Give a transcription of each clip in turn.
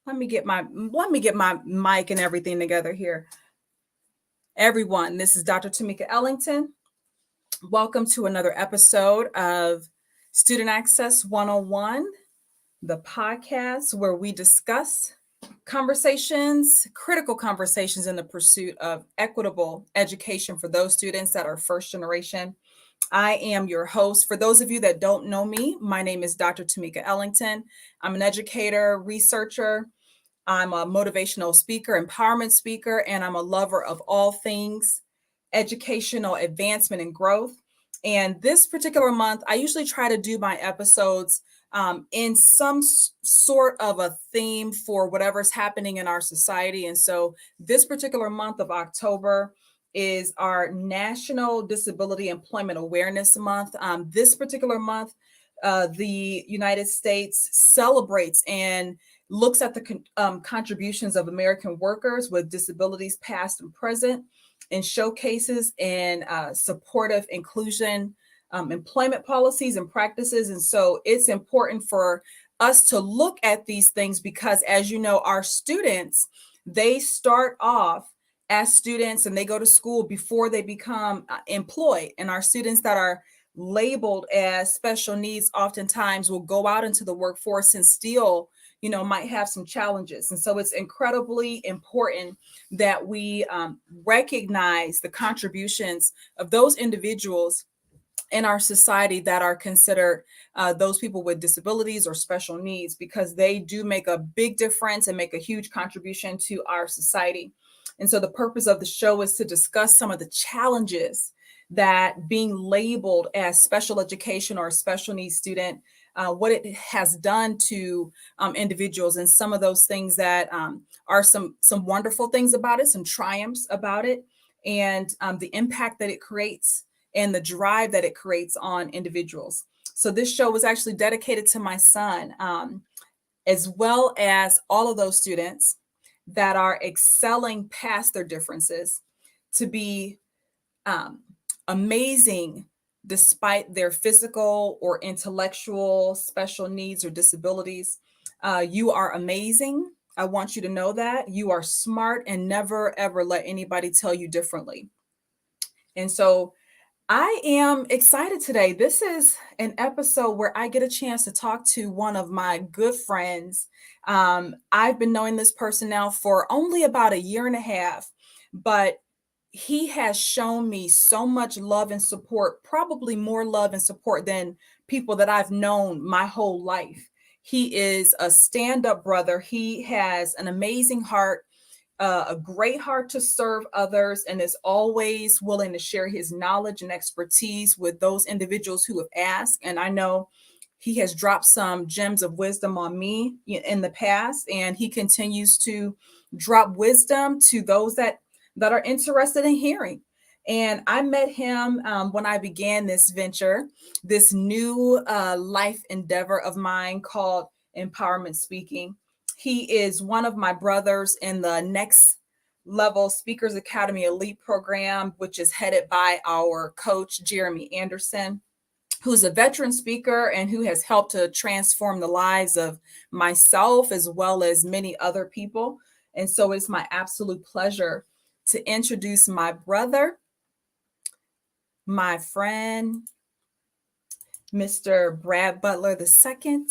Let me get my mic and everything together here. Everyone, this is Dr. Tameka Ellington. Welcome to another episode of Student Access 101, the podcast where we discuss critical conversations in the pursuit of equitable education for those students that are first generation. I am your host. For those of you that don't know me, my name is Dr. Tameka Ellington. I'm an educator, researcher. I'm a motivational speaker, empowerment speaker, and I'm a lover of all things educational advancement and growth. And this particular month, I usually try to do my episodes in some sort of a theme for whatever's happening in our society. And so this particular month of October is our National Disability Employment Awareness Month. This particular month, the United States celebrates and looks at the contributions of American workers with disabilities past and present and showcases and supportive inclusion employment policies and practices. And so it's important for us to look at these things because, as you know, our students, they start off as students and they go to school before they become employed. And our students that are labeled as special needs oftentimes will go out into the workforce and still might have some challenges. And so it's incredibly important that we recognize the contributions of those individuals in our society that are considered those people with disabilities or special needs, because they do make a big difference and make a huge contribution to our society. And so the purpose of the show is to discuss some of the challenges that being labeled as special education or a special needs student, what it has done to individuals, and some of those things that are some wonderful things about it, some triumphs about it, and the impact that it creates and the drive that it creates on individuals. So this show was actually dedicated to my son, as well as all of those students that are excelling past their differences to be amazing despite their physical or intellectual special needs or disabilities. You are amazing. I want you to know that. You are smart, and never, ever let anybody tell you differently. And so I am excited today. This is an episode where I get a chance to talk to one of my good friends. I've been knowing this person now for only about a year and a half, but he has shown me so much love and support, probably more love and support than people that I've known my whole life. He is a stand-up brother. He has an amazing heart, a great heart to serve others, and is always willing to share his knowledge and expertise with those individuals who have asked. And I know he has dropped some gems of wisdom on me in the past, and he continues to drop wisdom to those that are interested in hearing. And I met him when I began this venture, this new life endeavor of mine called Empowerment Speaking. He is one of my brothers in the Next Level Speakers Academy Elite program, which is headed by our coach, Jeremy Anderson, who's a veteran speaker and who has helped to transform the lives of myself as well as many other people. And so it's my absolute pleasure to introduce my brother, my friend, Mr. Brad Butler II.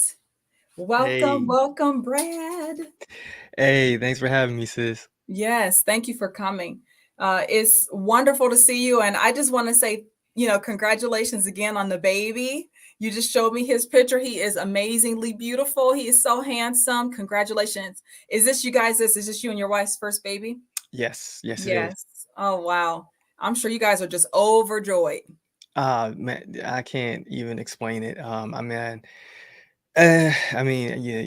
Welcome, Hey, welcome, Brad. hey, thanks for having me, sis. Yes, thank you for coming. It's wonderful to see you. And I just want to say, congratulations again on the baby. You just showed me his picture. He is amazingly beautiful. He is so handsome. Congratulations. Is this you and your wife's first baby? Yes, yes, it is. Yes. Oh, wow. I'm sure you guys are just overjoyed. Man, I can't even explain it. I mean, yeah,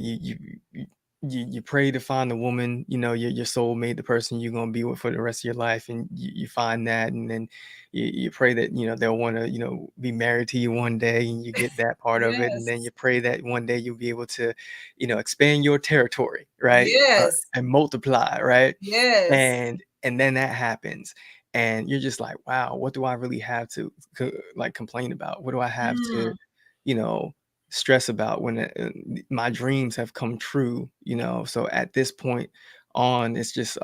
you pray to find the woman, your soulmate, the person you're gonna be with for the rest of your life, and you find that, and then you pray that they'll want to be married to you one day, and you get that part of it, and then Yes. you pray that one day you'll be able to, expand your territory, right, Yes. and multiply, right, Yes. and then that happens. And you're just like, wow, what do I really have to like complain about? What do I have to, Mm. you know, stress about when my dreams have come true, so at this point on, it's just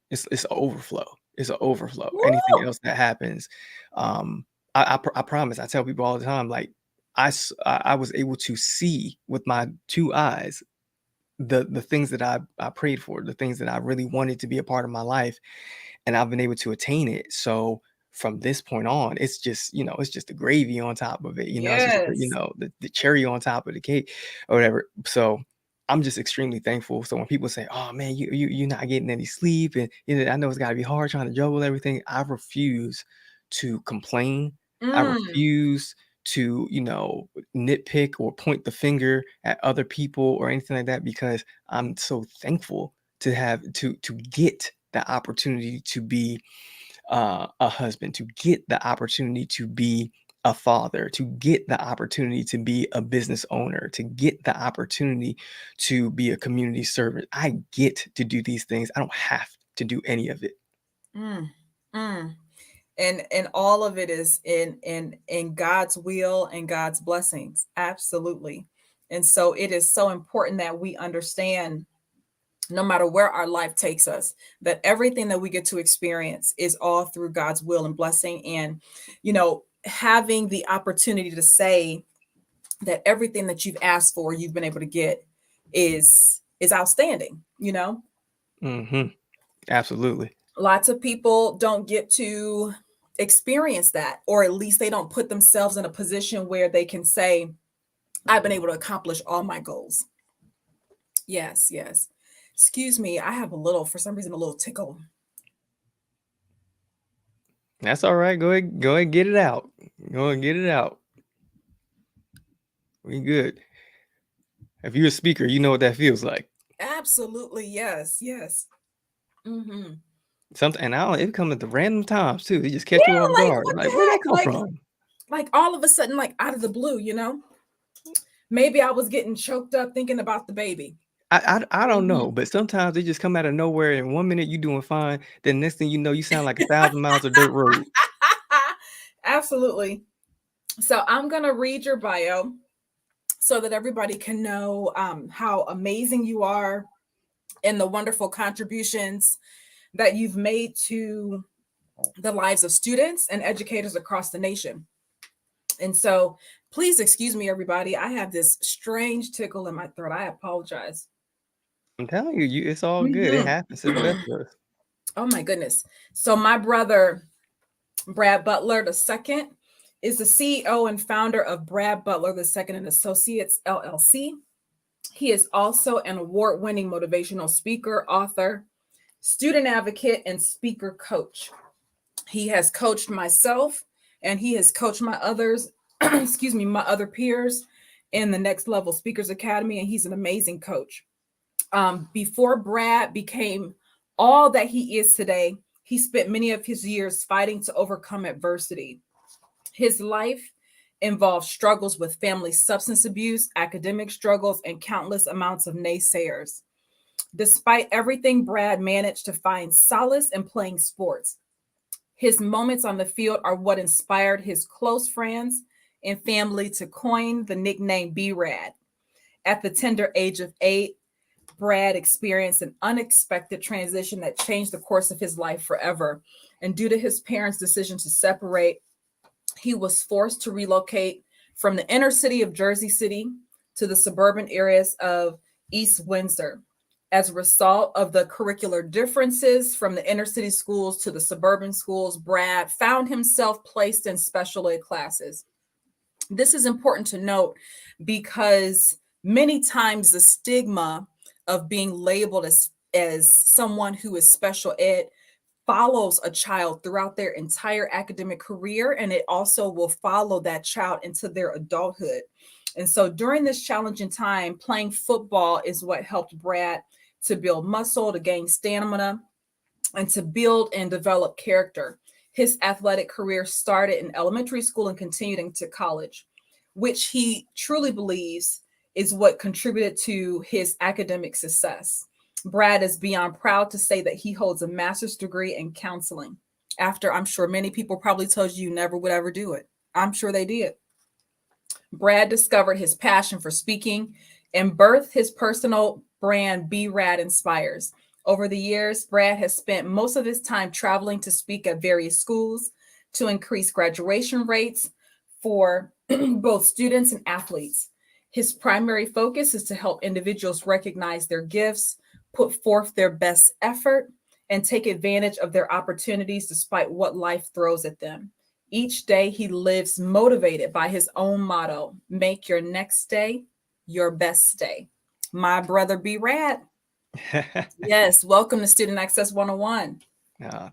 it's an overflow. It's an overflow. Anything Woo! else that happens, um I promise, I tell people all the time, like, I was able to see with my two eyes the things that I prayed for, the things that I really wanted to be a part of my life, and I've been able to attain it. So from this point on, it's just, it's just the gravy on top of it. It's just Yes. the cherry on top of the cake or whatever. So I'm just extremely thankful. So when people say, "Oh man, you're not getting any sleep," and I know it's got to be hard trying to juggle everything, I refuse to complain. I Mm, refuse to, nitpick or point the finger at other people or anything like that, because I'm so thankful to have to get the opportunity to be a husband, to get the opportunity to be a father, to get the opportunity to be a business owner, to get the opportunity to be a community servant. I get to do these things. I don't have to do any of it. mm, mm. And all of it is in God's will and God's blessings. Absolutely. And so it is so important that we understand, no matter where our life takes us, that everything that we get to experience is all through God's will and blessing. And, having the opportunity to say that everything that you've asked for, you've been able to get is outstanding. Hmm. Absolutely. Lots of people don't get to experience that, or at least they don't put themselves in a position where they can say, I've been able to accomplish all my goals. Yes, yes. Excuse me, I have for some reason, a little tickle. That's all right. Go ahead, get it out. Go and get it out. We good. If you're a speaker, you know what that feels like. Absolutely, yes, yes. Mm-hmm. Something, and I don't, it come at the random times too. They just catch you off Yeah, like guard. what the Like, where'd that heck? come from? Like all of a sudden, like out of the blue. Maybe I was getting choked up thinking about the baby. I don't Mhm. know, but sometimes they just come out of nowhere, and one minute you doing fine, then next thing you know, you sound like 1,000 miles of dirt road. Absolutely. So I'm gonna read your bio so that everybody can know how amazing you are and the wonderful contributions that you've made to the lives of students and educators across the nation. And so please excuse me, everybody. I have this strange tickle in my throat. I apologize. I'm telling you, it's all good. It Mhm. happens to the best of us. Oh my goodness. So my brother, Brad Butler II, is the CEO and founder of Brad Butler II and Associates LLC. He is also an award-winning motivational speaker, author, student advocate, and speaker coach. He has coached myself and he has coached my others, excuse me, my other peers in the Next Level Speakers Academy, and he's an amazing coach. Before Brad became all that he is today, he spent many of his years fighting to overcome adversity. His life involved struggles with family substance abuse, academic struggles, and countless amounts of naysayers. Despite everything, Brad managed to find solace in playing sports. His moments on the field are what inspired his close friends and family to coin the nickname B-Rad. At the tender age of 8, Brad experienced an unexpected transition that changed the course of his life forever. And due to his parents' decision to separate, he was forced to relocate from the inner city of Jersey City to the suburban areas of East Windsor. As a result of the curricular differences from the inner city schools to the suburban schools, Brad found himself placed in special ed classes. This is important to note because many times the stigma of being labeled as someone who is special ed follows a child throughout their entire academic career, and it also will follow that child into their adulthood. And so during this challenging time, playing football is what helped Brad to build muscle, to gain stamina, and to build and develop character. His athletic career started in elementary school and continued into college, which he truly believes is what contributed to his academic success. Brad is beyond proud to say that he holds a master's degree in counseling. After I'm sure many people probably told you never would ever do it. I'm sure they did. Brad discovered his passion for speaking and birthed his personal brand, Be Rad Inspires. Over the years, Brad has spent most of his time traveling to speak at various schools to increase graduation rates for both students and athletes. His primary focus is to help individuals recognize their gifts, put forth their best effort, and take advantage of their opportunities despite what life throws at them. Each day he lives motivated by his own motto: make your next day your best day. My brother B Rad. Yes, welcome to Student Access 101.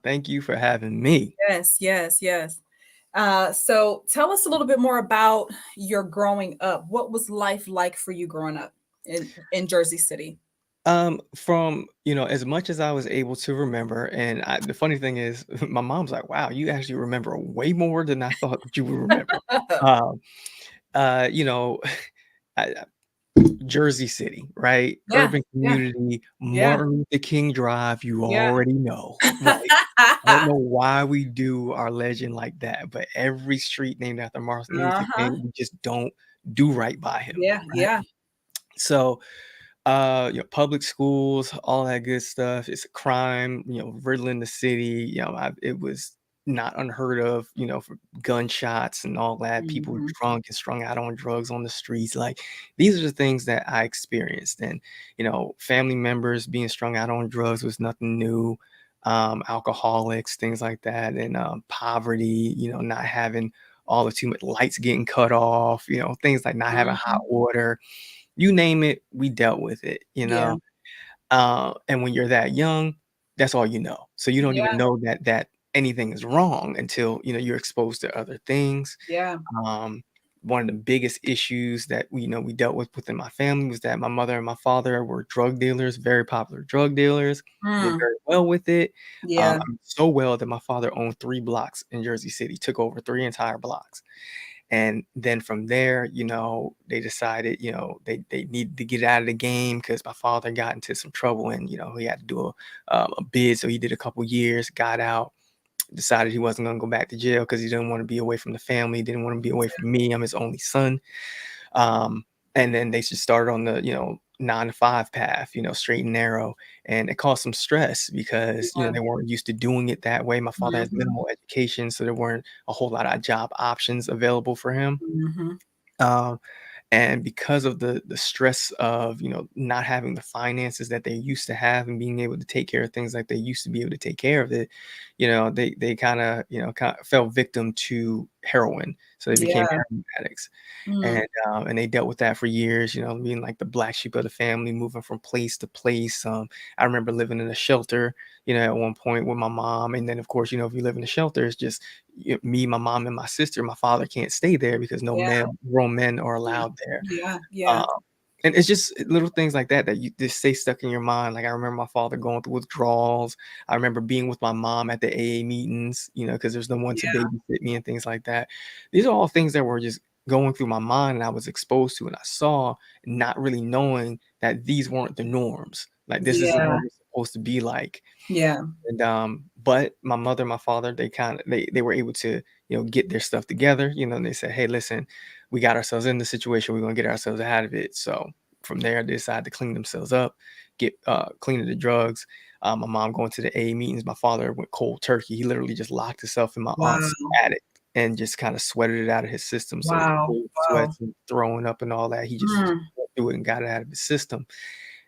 Thank you for having me. Yes, yes, yes. So tell us a little bit more about your growing up. What was life like for you growing up in Jersey City? From, as much as I was able to remember, and the funny thing is, my mom's like, "Wow, you actually remember way more than I thought that you would remember." Um, uh, you know, I, Jersey City, right? Yeah, Urban yeah, community, yeah, Martin Luther King Drive, you yeah. already know. Like, I don't know why we do our legend like that, but every street named after Martin Luther Uh-huh. King, we just don't do right by him, Yeah, right? yeah. So, public schools, all that good stuff. It's a crime, riddling the city. It was not unheard of, for gunshots and all that. People Mhm. drunk and strung out on drugs on the streets. Like, these are the things that I experienced. And, family members being strung out on drugs was nothing new. Alcoholics, things like that, and poverty, not having all the too much lights getting cut off, things like not having hot Mhm. water, you name it, we dealt with it. Yeah, And when you're that young, that's all you know. So you don't even yeah, know that anything is wrong until, you're exposed to other things. yeah. Um, One of the biggest issues that we dealt with within my family was that my mother and my father were drug dealers, very popular drug dealers, did Mm, very well with it. yeah, So well that my father owned 3 blocks in Jersey City, took over 3 entire blocks. And then from there, they decided, they needed to get out of the game because my father got into some trouble and, he had to do a bid. So he did a couple years, got out, decided he wasn't going to go back to jail because he didn't want to be away from the family, didn't want to be away from me. I'm his only son. Um, and then they just started on the, 9 to 5 path, straight and narrow. And it caused some stress because, yeah. they weren't used to doing it that way. My father has Mhm, minimal education, so there weren't a whole lot of job options available for him. mhm. Um, and because of the stress of, not having the finances that they used to have and being able to take care of things like they used to be able to take care of it, they kind of, fell victim to heroin. So they became Yeah. heroin addicts. Mm, And they dealt with that for years, being like the black sheep of the family, moving from place to place. I remember living in a shelter, at one point with my mom. And then, of course, if you live in a shelter, it's just me, my mom, and my sister. My father can't stay there because no yeah, grown men are yeah, allowed there. yeah, Um, yeah, and it's just little things like that that you just stay stuck in your mind. Like, I remember my father going through withdrawals. I remember being with my mom at the AA meetings, because there's no one to yeah, babysit me and things like that. These are all things that were just going through my mind and I was exposed to and I saw, not really knowing that these weren't the norms. Like, this isn't yeah, what it's supposed to be like. yeah. And but my mother, my father, they were able to, get their stuff together, and they said, "Hey, listen, we got ourselves in the situation, we're gonna get ourselves out of it." So from there they decided to clean themselves up, get clean of the drugs. My mom going to the AA meetings, my father went cold turkey. He literally just locked himself in my aunt's Wow, attic and just kind of sweated it out of his system. So the wow, cold wow. sweats and throwing up and all that, he just Mm, went through it and got it out of his system.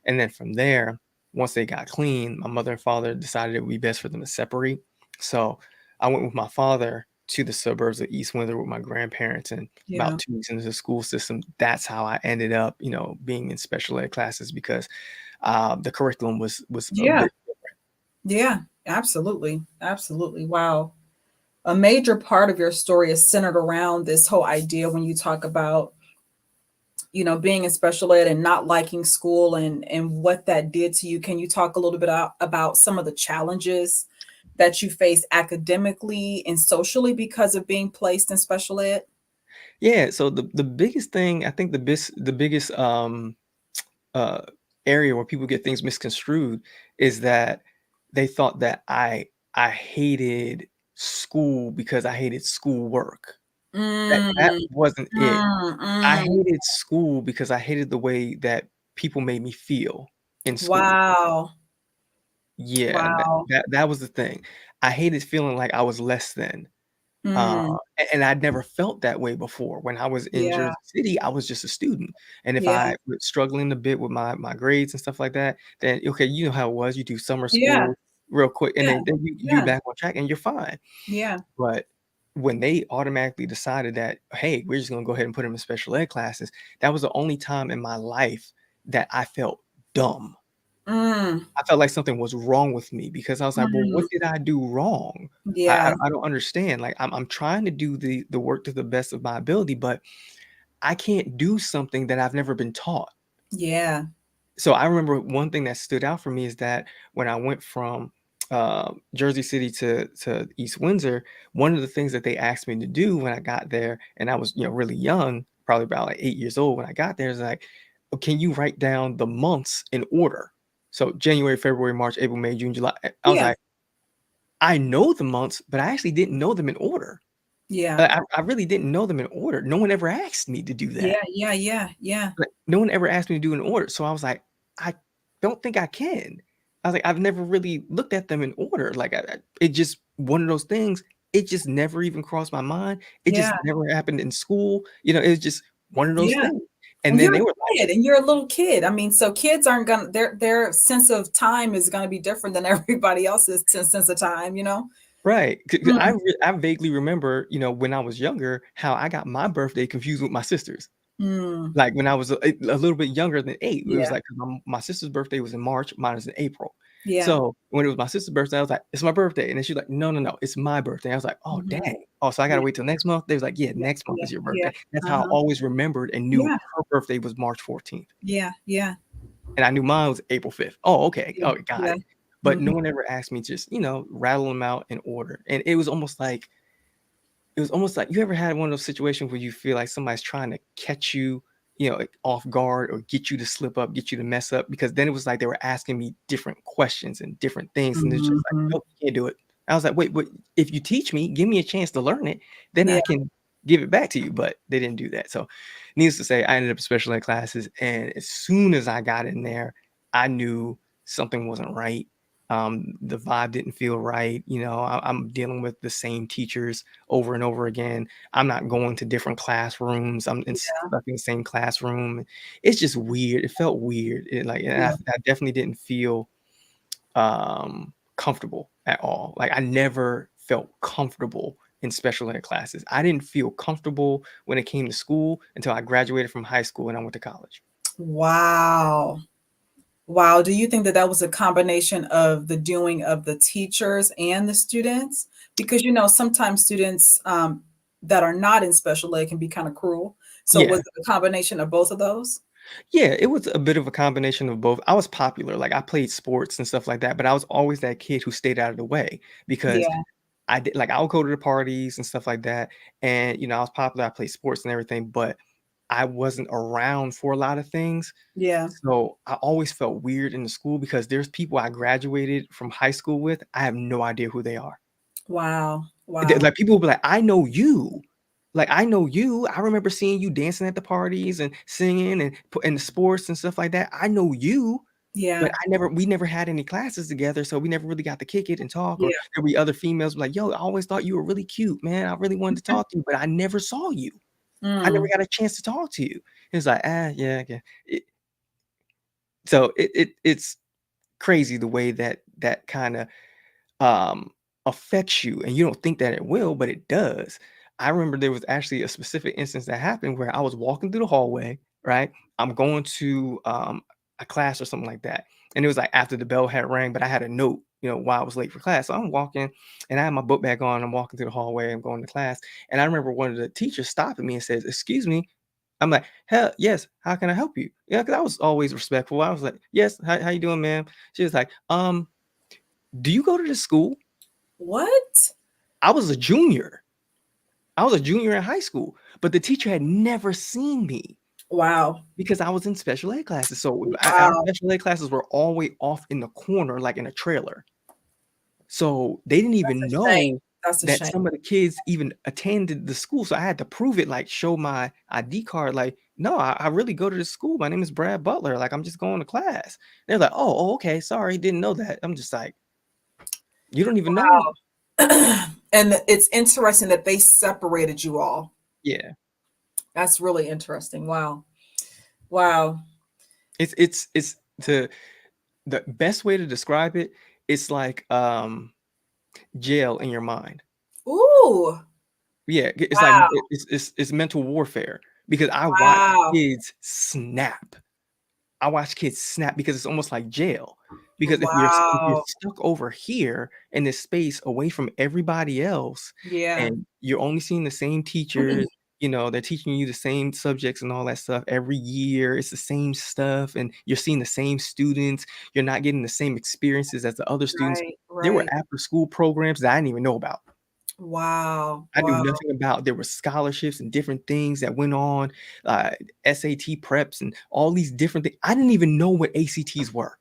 And then from there, once they got clean, my mother and father decided it would be best for them to separate. So I went with my father to the suburbs of East Windsor with my grandparents. And yeah, about 2 weeks into the school system, that's how I ended up, being in special ed classes because the curriculum was a yeah, bit. yeah, absolutely, absolutely. Wow. A major part of your story is centered around this whole idea when you talk about, being in special ed and not liking school and what that did to you. Can you talk a little bit about some of the challenges that you face academically and socially because of being placed in special ed? Yeah. So the biggest thing, I think the biggest uh, area where people get things misconstrued is that they thought that I hated school because I hated schoolwork. That Mm, wasn't it. I mm. hated school because I hated the way that people made me feel in school. Wow. Yeah, Wow. that was the thing. I hated feeling like I was less than. Uh, Mm, and I'd never felt that way before. When I was in yeah, Jersey City, I was just a student, and if yeah, I was struggling a bit with my grades and stuff like that, then okay, you know how it was. You do summer yeah, school real quick, and yeah, then you yeah, back on track, and you're fine. yeah, But when they automatically decided that, hey, we're just gonna go ahead and put them in special ed classes, that was the only time in my life that I felt dumb. mm, I felt like something was wrong with me because I was like, "Well, what mm, did I do wrong? I yeah, I I don't understand, like, I'm trying to do the work to the best of my ability, but I can't do something that I've never been taught." yeah, So I remember one thing that stood out for me is that when I went from, Jersey City to East Windsor, one of the things that they asked me to do when I got there, and I was, really young, probably about, like, 8 years old when I got there, is like, "Oh, can you write down the months in order?" So January, February, March, April, May, June, July. I was yeah, like, "I know the months, but I actually didn't know them in order." yeah, I really didn't know them in order. No one ever asked me to do that. yeah, yeah, yeah, yeah, Like, no one ever asked me to do an order, so I was like, "I don't think I can." I was like, "I've never really looked at them in order." Like, I it just one of those things, it just never even crossed my mind. It yeah, just never happened in school, it was just one of those yeah. things. And And then you're they a were like, kid, and you're a little kid. I mean, so kids aren't gonna their sense of time is gonna be different than everybody else's sense of time, you know? right, 'cause Mm, I vaguely remember, when I was younger, how I got my birthday confused with my sister's. mm, Like, when I was a little bit younger than 8, it was yeah, like 'cause my sister's birthday was in March, mine was in April. yeah, So, when it was my sister's birthday, I was like, "It's my birthday," and then she's like, "No, no, no, it's my birthday." I was like, "Oh, mhm, dang. Oh, so I gotta yeah, wait till next month?" They was like, "Yeah, yeah, next month yeah, is your yeah, birthday." That's how I uh-huh, always remembered and knew yeah, her birthday was March 14th, yeah, yeah, and I knew mine was April 5th. Oh, okay. yeah, Oh, got yeah, it. But mhm, no one ever asked me to just, rattle them out in order, and it was almost like you ever had one of those situations where you feel like somebody's trying to catch you, like, off guard or get you to slip up, get you to mess up? Because then it was like they were asking me different questions and different things, and it's just like, mhm, "Nope, you can't do it." I was like, "Wait, if you teach me, give me a chance to learn it, then I yeah, can give it back to you." But they didn't do that. So, needless to say, I ended up in special ed classes, and as soon as I got in there, I knew something wasn't right. The vibe didn't feel right. I'm dealing with the same teachers over and over again. I'm not going to different classrooms. yeah, Stuck in the same classroom. It's just weird. It felt weird. And yeah. I definitely didn't feel comfortable at all. Like, I never felt comfortable in special ed classes. I didn't feel comfortable when it came to school until I graduated from high school and I went to college. Wow. Wow, do you think that that was a combination of the doing of the teachers and the students? Because, sometimes students, that are not in special ed can be kinda cruel. So was Yeah. it a combination of both of those? Yeah, it was a bit of a combination of both. I was popular, like, I played sports and stuff like that, but I was always that kid who stayed out of the way because Yeah, I did like, I would go to the parties and stuff like that, and, I was popular, I played sports and everything, but I wasn't around for a lot of things, yeah. so I always felt weird in the school because there's people I graduated from high school with, I have no idea who they are. Wow, Like, wow. people will be like, "I know you." Like, "I know you. I remember seeing you dancing at the parties and singing and the sports and stuff like that. I know you." But Yeah, we never had any classes together, so we never really got to kick it and talk, or yeah. there'll be other females be like, "Yo, I always thought you were really cute, man. I really wanted to talk to you, but I never saw you. I never Mm, got a chance to talk to you." It's like, "Ah, yeah, yeah." It's crazy the way that kinda um, affects you, and you don't think that it will, but it does. I remember there was actually a specific instance that happened where I was walking through the hallway, right? I'm going to a class or something like that. And it was like after the bell had rang, but I had a note, while I was late for class. So I'm walking and I have my book bag on. I'm walking through the hallway. I'm going to class. And I remember one of the teachers stopping me and says, "Excuse me." I'm like, "Hell, yes. How can I help you?" Yeah, because I was always respectful. I was like, "Yes. How you doing, ma'am?" She was like, "Do you go to this school?" What? I was a junior. I was a junior in high school, but the teacher had never seen me Wow, because I was in special ed classes. So our wow. special ed classes were all way off in the corner, like in a trailer. So they didn't That's even a shame. know. That's a that shame. some of the kids even attended the school. So I had to prove it, like show my ID card, like, no, I really go to this school. My name is Brad Butler. Like, I'm just going to class. They're like, oh, okay, sorry, didn't know that. I'm just like, you don't even know. And it's interesting that they separated you all. Yeah. That's really interesting. Wow. Wow. It's to the best way to describe it, it's like jail in your mind. Ooh. Yeah, it's like Wow. it's mental warfare because I watch Wow. kids snap. I watch kids snap because it's almost like jail. Because if you're Wow. stuck over here in this space away from everybody else, Yeah. and you're only seeing the same teachers, they're teaching you the same subjects and all that stuff every year. It's the same stuff, and you're seeing the same students. You're not getting the same experiences as the other students. Right. There were Right. after school programs that I didn't even know about. Wow. I knew Wow. nothing about. There were scholarships and different things that went on, SAT preps and all these different things. I didn't even know what ACTs were.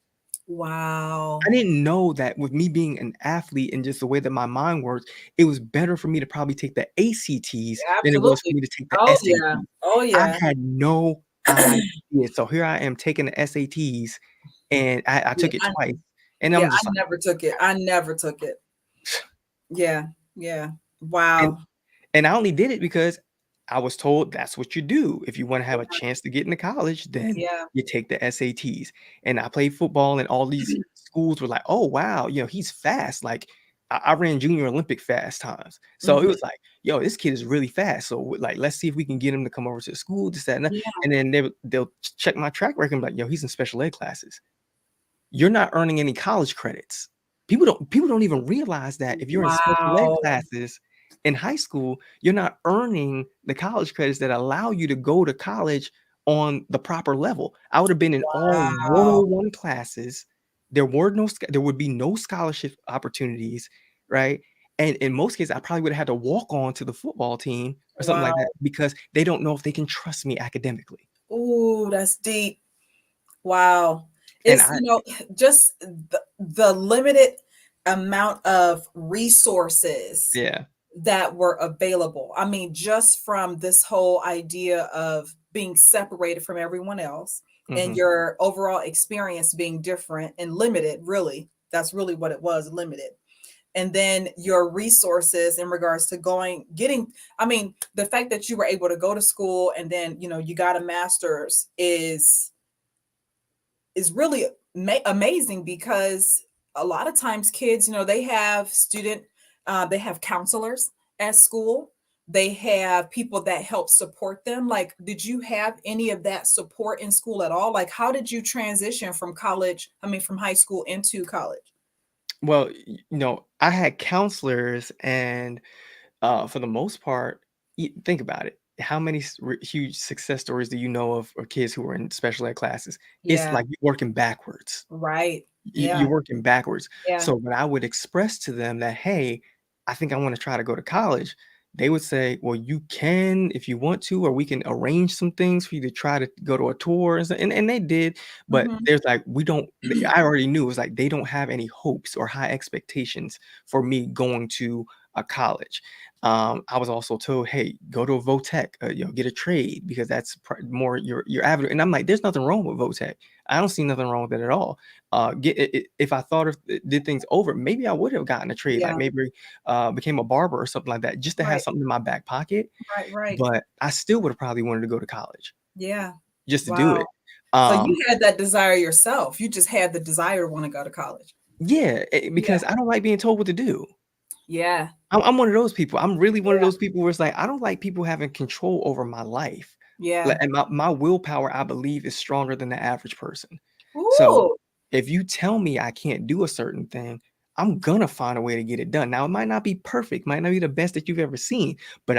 Wow. I didn't know that with me being an athlete and just the way that my mind works, it was better for me to probably take the ACTs than it was for Absolutely. me to take the Oh yeah. SATs. Oh I yeah. had no idea. So here I am taking the SATs, and I Yeah. took it twice, and Yeah. I'm just I like, never took it. I never took it. Yeah. Yeah. and Wow. And I only did it because I was told that's what you do. If you wanna have a chance to get into college, then Yeah. you take the SATs. And I played football, and all these schools were like, "Oh, wow, he's fast." Like, I ran junior Olympic fast times. So it Mhm. was like, "Yo, this kid is really fast. So, like, let's see if we can get him to come over to the school, this, that, and that." Yeah. And then they'll check my track record and be like, "Yo, he's in special ed classes." You're not earning any college credits. People don't even realize that if you're in special ed Wow. classes in high school, you're not earning the college credits that allow you to go to college on the proper level. I would have been in all Wow. 101 classes. There would be no scholarship opportunities, right? And in most cases, I probably would have had to walk on to the football team or something like that Wow. because they don't know if they can trust me academically. Ooh, that's deep. Wow. And It's, I just the limited amount of resources yeah. that were available. I mean, just from this whole idea of being separated from everyone else and Mhm. your overall experience being different and limited, really. That's really what it was, limited. And then your resources in regards to getting, I mean, the fact that you were able to go to school and then, you got a master's is really amazing because a lot of times kids, they have they have counselors at school. They have people that help support them. Like, did you have any of that support in school at all? Like, how did you transition from college? I mean, from high school into college? Well, I had counselors, and for the most part, think about it. How many huge success stories do you know of kids who were in special ed classes? It's Yeah, like you're working backwards. right. Yeah, You're working backwards. yeah. So when I would express to them that, hey, I think I want to try to go to college, they would say, well, you can if you want to, or we can arrange some things for you to try to go to a tour. And they did. But Mhm. there's like, I already knew it was like they don't have any hopes or high expectations for me going to a college. I was also told, hey, go to a Votech, get a trade because that's more your avenue. And I'm like, there's nothing wrong with Votech. I don't see nothing wrong with it at all. If I thought of did things over, maybe I would have gotten a trade, like Yeah, maybe became a barber or something like that, just to have right, something in my back pocket. right, right. But I still would have probably wanted to go to college Yeah. just to do Wow. it. So Um, you had that desire yourself. You just had the desire to want to go to college. yeah, Yeah. because I don't like being told what to do. Yeah. I'm one of those people. I'm really one of Yeah. those people where it's like I don't like people having control over my life. Yeah. And my willpower, I believe, is stronger than the average person. So Ooh. if you tell me I can't do a certain thing, I'm gonna find a way to get it done. Now it might not be perfect, might not be the best that you've ever seen, but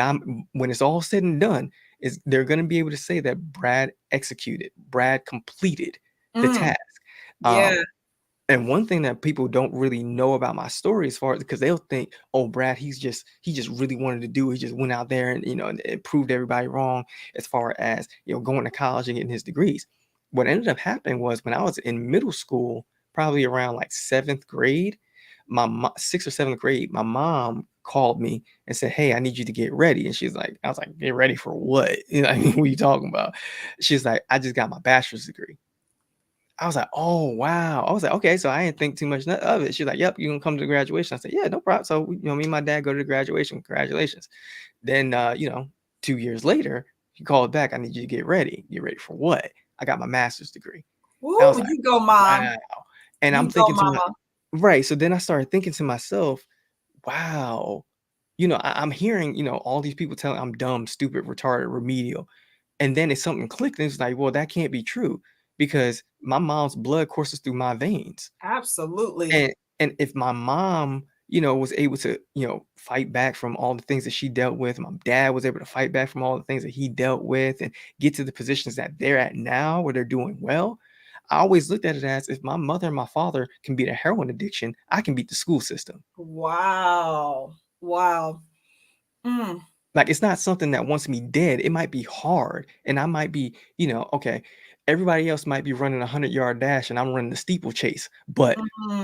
when it's all said and done, is they're gonna be able to say that Brad executed, Brad completed the Mm. task. Um, Yeah. and one thing that people don't really know about my story as far as because they'll think, oh, Brad, he just really wanted to do it. He just went out there and and it proved everybody wrong as far as going to college and getting his degrees. What ended up happening was when I was in middle school, probably around like seventh grade, sixth or seventh grade, my mom called me and said, "Hey, I need you to get ready." And she's like, I was like, "Get ready for what?" You know, I mean, what are you talking about? She's like, "I just got my bachelor's degree." I was like, "Oh, wow." I was like, "Okay." So I didn't think too much of it. She's like, "Yep, you gonna come to the graduation." I said, "Yeah, no problem." So, me and my dad go to the graduation. Congratulations. Then, 2 years later, he called back. "I need you to get ready." Get ready for what? I got my master's degree. I was Woo, like, you go, mom. wow. And I'm You go, thinking to my mama. right. So then I started thinking to myself, wow, I'm hearing, all these people telling I'm dumb, stupid, retarded, remedial. And then it's something clicked and it's like, well, that can't be true because my mom's blood courses through my veins. Absolutely. And if my mom, was able to, fight back from all the things that she dealt with, my dad was able to fight back from all the things that he dealt with and get to the positions that they're at now where they're doing well. I always looked at it as if my mother and my father can beat a heroin addiction, I can beat the school system. Wow. Wow. Mm, Like, it's not something that wants me dead. It might be hard, and I might be, okay, everybody else might be running a 100-yard dash, and I'm running the steeplechase, but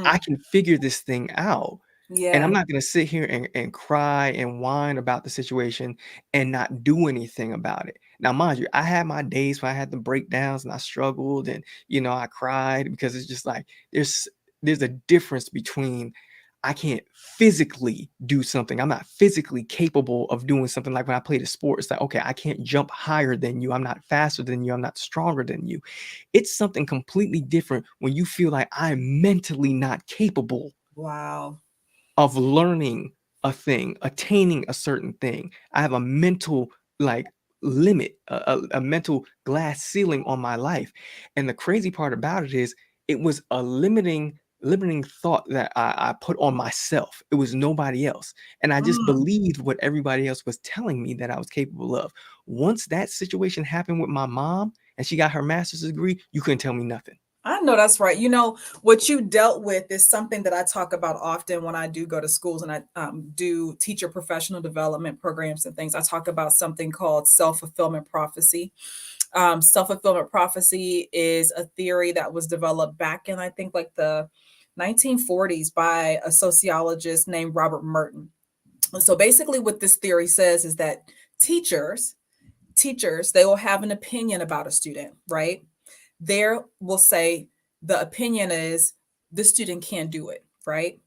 I mm. can figure this thing out, and I'm Yeah. not gonna sit here and cry and whine about the situation and not do anything about it. Now, mind you, I had my days when I had the breakdowns and I struggled and, I cried because it's just like there's a difference between I can't physically do something. I'm not physically capable of doing something like when I played a sport. It's like, okay, I can't jump higher than you. I'm not faster than you. I'm not stronger than you. It's something completely different when you feel like I'm mentally not capable Wow. of learning a thing, attaining a certain thing. I have a mental like limit, a mental glass ceiling on my life. And the crazy part about it is it was a limiting thought that I put on myself. It was nobody else. And I just Mm. believed what everybody else was telling me that I was capable of. Once that situation happened with my mom and she got her master's degree, you couldn't tell me nothing. I know that's right. What you dealt with is something that I talk about often when I do go to schools and I do teacher professional development programs and things. I talk about something called self-fulfillment prophecy. Self-fulfillment prophecy is a theory that was developed back in, I think, like the 1940s by a sociologist named Robert Merton. And so basically what this theory says is that teachers, they will have an opinion about a student, right? There will say the opinion is the student can't do it, right?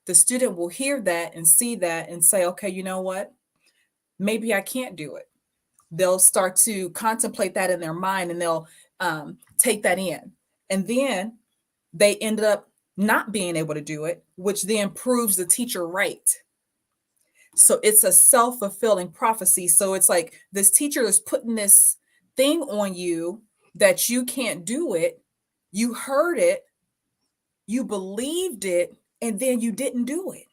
The student will hear that and see that and say, okay, you know what? Maybe I can't do it. They'll start to contemplate that in their mind and they'll take that in. And then they end up not being able to do it, which then proves the teacher right. So it's a self-fulfilling prophecy. So it's like this teacher is putting this thing on you that you can't do it. You heard it, you believed it, and then you didn't do it.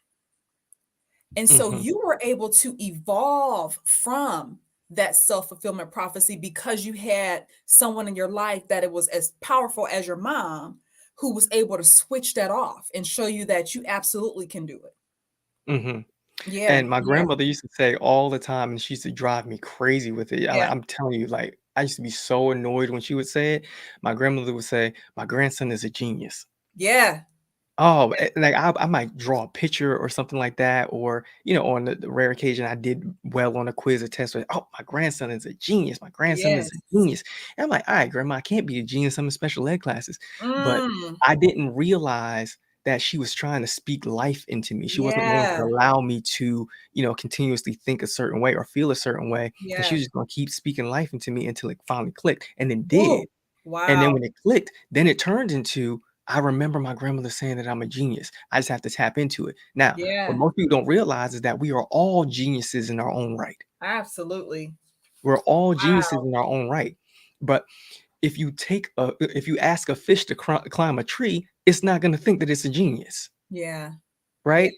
And so Mhm, you were able to evolve from that self-fulfillment prophecy because you had someone in your life that it was as powerful as your mom who was able to switch that off and show you that you absolutely can do it. mhm. Yeah, And my yeah, grandmother used to say all the time, and she used to drive me crazy with it. yeah, I'm telling you, like, I used to be so annoyed when she would say it. My grandmother would say, "My grandson is a genius." yeah, Oh, like I might draw a picture or something like that, or on the rare occasion I did well on a quiz or test. Like, oh, my grandson is a genius. My grandson is a yes. genius. And I'm like, all right, grandma, I can't be a genius. I'm in special ed classes. But Mm, I didn't realize that she was trying to speak life into me. She wasn't going to yeah, allow me to, continuously think a certain way or feel a certain way. And she yeah. was just going to keep speaking life into me until it finally clicked. And it Woo, did. And then wow. when it clicked, then it turned into, I remember my grandmother saying that I'm a genius. I just have to tap into it. Now, what Yeah, most people don't realize is that we are all geniuses in our own right. absolutely. We're all geniuses Wow. in our own right. But if you ask a fish to climb a tree, it's not going to think that it's a genius, Yeah, yeah, right?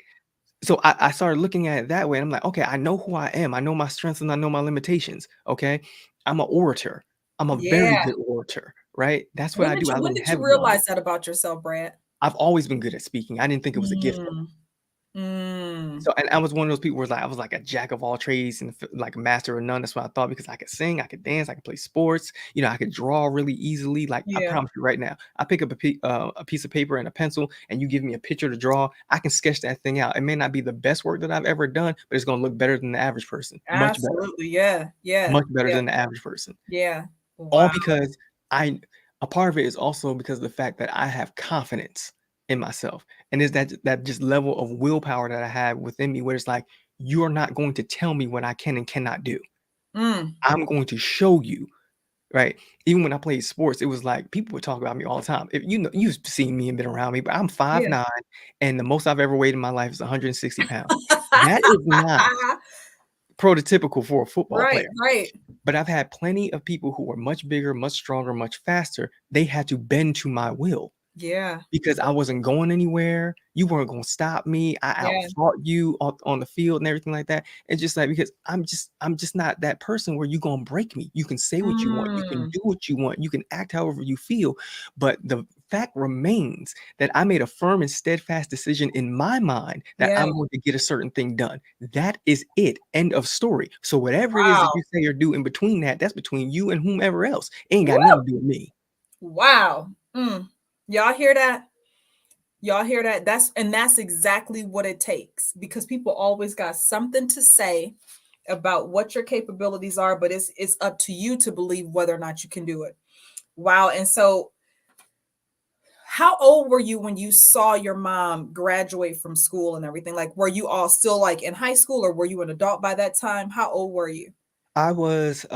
So I started looking at it that way. And I'm like, okay, I know who I am. I know my strengths and I know my limitations. Okay. I'm an orator. I'm a very yeah. good orator, right? That's what I do. I When lean did you heavily on it. realize that about yourself, Brad? I've always been good at speaking. I didn't think it was a gift though. Mm, mm. So, and I was one of those people where like I was like a jack of all trades and like a master of none. That's what I thought because I could sing, I could dance, I could play sports. I could draw really easily. Like I Yeah. promise you right now, I pick up a piece of paper and a pencil, and you give me a picture to draw. I can sketch that thing out. It may not be the best work that I've ever done, but it's gonna look better than the average person. Absolutely. Yeah. Yeah. Much better Yeah. than the average person. Yeah. All Wow. because I a part of it is also because of the fact that I have confidence in myself. And is that just level of willpower that I have within me where it's like, you're not going to tell me what I can and cannot do. Mm. I'm going to show you, right? Even when I played sports, it was like people would talk about me all the time. If you've seen me and been around me, but I'm Yeah. 5'9", and the most I've ever weighed in my life is 160 pounds. That is not prototypical for a football Right. player. Right. But I've had plenty of people who are much bigger, much stronger, much faster. They had to bend to my will Yeah. because I wasn't going anywhere. You weren't going to stop me. I Yeah. outfought you on the field and everything like that. It's just like because I'm just not that person where you're going to break me. You can say what you want. You can Mm. do what you want. You can act however you feel. But the fact remains that I made a firm and steadfast decision in my mind that Yeah. I'm going to get a certain thing done. That is it. End of story. So whatever it is that Wow. you say or do in between that, that's between you and whomever else. It ain't got Woo! nothing to do with me. Wow. Y'all hear that? Y'all hear that? That's exactly what it takes because people always got something to say about what your capabilities are, but it's up to you to believe whether or not you can do it. Wow. And so how old were you when you saw your mom graduate from school and everything? Like, were you all still like in high school or were you an adult by that time? How old were you? I was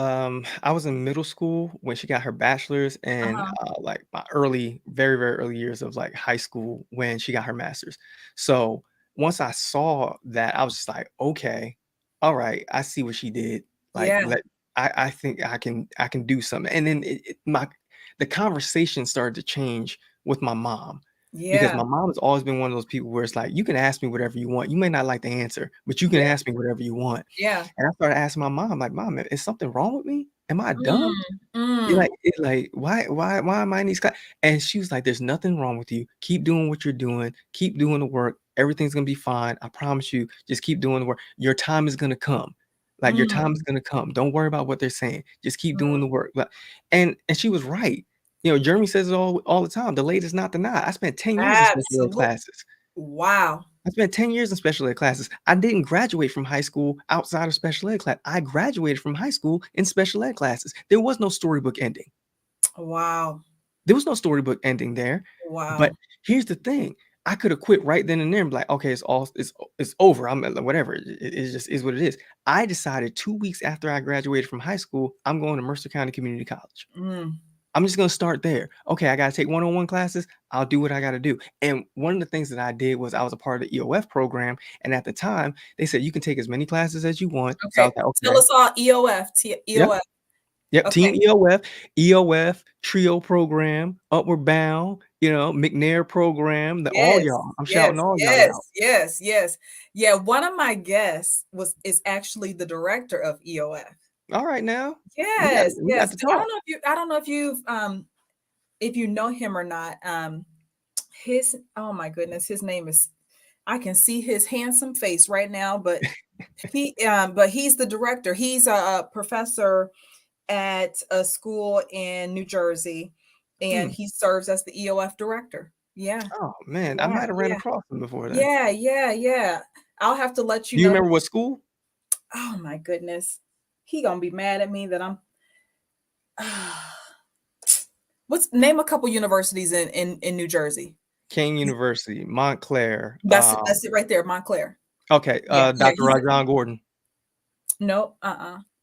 in middle school when she got her bachelor's and Uh-huh. like my early, very, very early years of like high school when she got her master's. So once I saw that, I was just like, okay, all right, I see what she did. Like Yeah. I think I can do something. And then the conversation started to change with my mom because Yeah. my mom has always been one of those people where it's like, you can ask me whatever you want. You may not like the answer, but you can Yeah. ask me whatever you want. Yeah. And I started asking my mom, like, "Mom, is something wrong with me? Am I dumb? Mm, mm, Why am I in these class?" And she was like, "There's nothing wrong with you. Keep doing what you're doing. Keep doing the work. Everything's gonna be fine. I promise you. Just keep doing the work. Your time is gonna come. Like your time is mm, gonna come. Don't worry about what they're saying. Just keep doing mm. the work." And she was right. Jeremy says it all the time. The late is not denied. I spent 10 years in special ed Absolutely. classes. Wow. I spent 10 years in special ed classes. I didn't graduate from high school outside of special ed class. I graduated from high school in special ed classes. There was no storybook ending. Wow. There was no storybook ending there. But Wow. here's the thing. I could have quit right then and there and be like, okay, it's over. I'm whatever. It just is what it is. I decided 2 weeks after I graduated from high school, I'm going to Mercer County Community College. Mm. I'm just gonna start there. Okay, I gotta take one-on-one classes. I'll do what I gotta do. And one of the things that I did was I was a part of the EOF program, and at the time they said you can take as many classes as you want. So I Okay. was like, Tell okay, us all yep, EOF. yep. Okay. Team EOF, trio program, Upward Bound, McNair program. The all Yes. y'all. I'm shouting Yes. all y'all out. Yes. Yes. Yes. Yeah. One of my guests is actually the director of EOF. All right, now we got Yes. we got Yes. to I talk. don't know I don't know if you know him or not. His oh my goodness, his name is I can see his handsome face right now, but he's the director. He's a professor at a school in New Jersey, and Hmm. he serves as the EOF director. Yeah, Oh man, I yeah, might have ran yeah, across him before then. yeah, yeah, yeah. I'll have to let you Do you know. remember what school? Oh my goodness, he gonna be mad at me that I'm. What's name a couple universities in New Jersey? King University, Montclair. That's it right there, Montclair. Okay, Yeah, yeah. Dr. Rajon Gordon. No,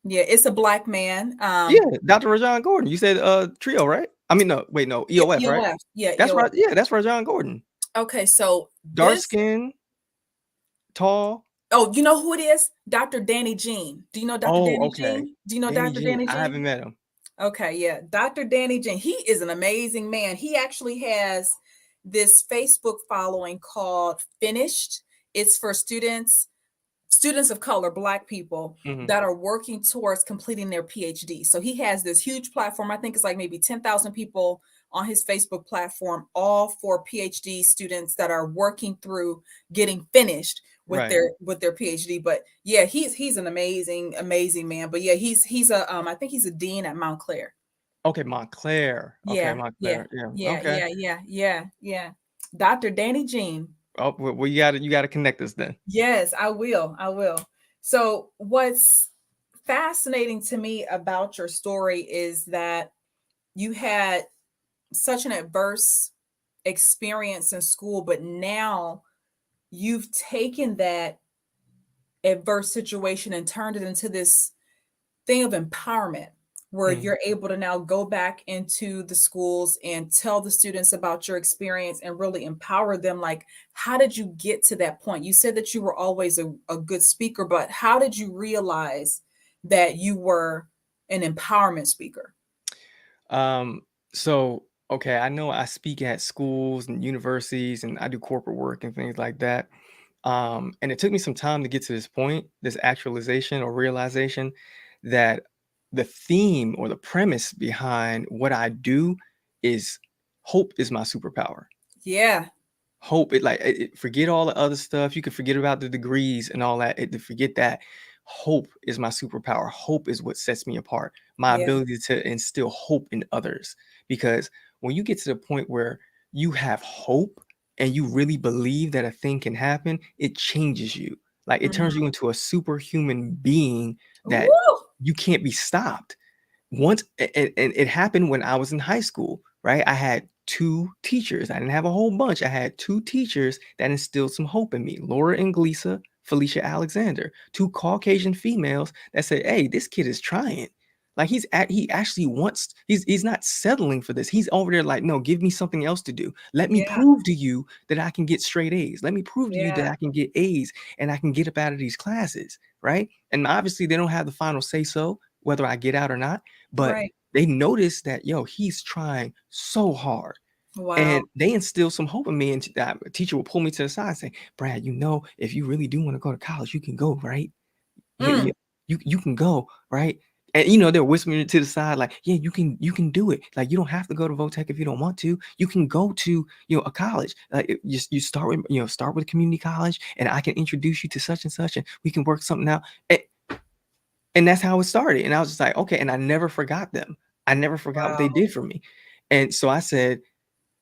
yeah, it's a black man. Yeah, Dr. Rajon Gordon. You said trio, right? I mean, no, wait, no, EOF, right? EOF. Yeah, That's EOF. right. Yeah, that's Rajon Gordon. Okay, so Dark this skin, tall. oh, you know who it is? Dr. Danny Jean. Do you know Dr. Oh, Danny okay. Jean? Do you know Danny Dr. Jean. Danny I Jean? haven't met him. Okay, yeah. Dr. Danny Jean. He is an amazing man. He actually has this Facebook following called Finished. It's for students of color, black people Hmm. that are working towards completing their PhD. So he has this huge platform. I think it's like maybe 10,000 people on his Facebook platform, all for PhD students that are working through getting finished Right. with their PhD. But yeah, he's an amazing man. But yeah, he's a I think he's a dean at Montclair. Okay, Montclair. Okay, Yeah, yeah, Montclair. Yeah. yeah, Okay. yeah, yeah, yeah, yeah. Dr. Danny Jean. Oh, well, you gotta connect us then. Yes, I will. I will. So, what's fascinating to me about your story is that you had such an adverse experience in school, but now you've taken that adverse situation and turned it into this thing of empowerment where Mhm. you're able to now go back into the schools and tell the students about your experience and really empower them. Like, how did you get to that point? You said that you were always a good speaker, but how did you realize that you were an empowerment speaker? Um, so okay, I know I speak at schools and universities and I do corporate work and things like that. And it took me some time to get to this point, this actualization or realization that the theme or the premise behind what I do is hope is my superpower. Yeah, Hope it like forget all the other stuff. You can forget about the degrees and all that. Forget that. Hope is my superpower. Hope is what sets me apart. My yeah, ability to instill hope in others. Because when you get to the point where you have hope and you really believe that a thing can happen, it changes you. Like it turns mhm. you into a superhuman being that Woo! you can't be stopped. Once and it happened when I was in high school, right? I had 2 teachers. I didn't have a whole bunch. I had 2 teachers that instilled some hope in me. Laura and Glisa, Felicia Alexander, 2 Caucasian females that said, "Hey, this kid is trying. Like he actually wants he's not settling for this. He's over there like, no, give me something else to do. Let me Yeah, prove to you that I can get straight A's. Let me prove to you that yeah, I can get A's and I can get up out of these classes." Right. And obviously they don't have the final say so whether I get out or not, but right. they noticed that, yo, he's trying so hard. Wow. And they instilled some hope in me. And that teacher would pull me to the side and say, Brad, if you really do want to go to college, you can go, right? Yeah, Mm, yeah, you can go, right? And they're whispering to the side, like, yeah, you can do it. Like, you don't have to go to Votech if you don't want to. You can go to, a college. Like, you start with community college, and I can introduce you to such and such, and we can work something out. And that's how it started. And I was just like, okay. And I never forgot them. I never forgot what they wow. did for me. And so I said,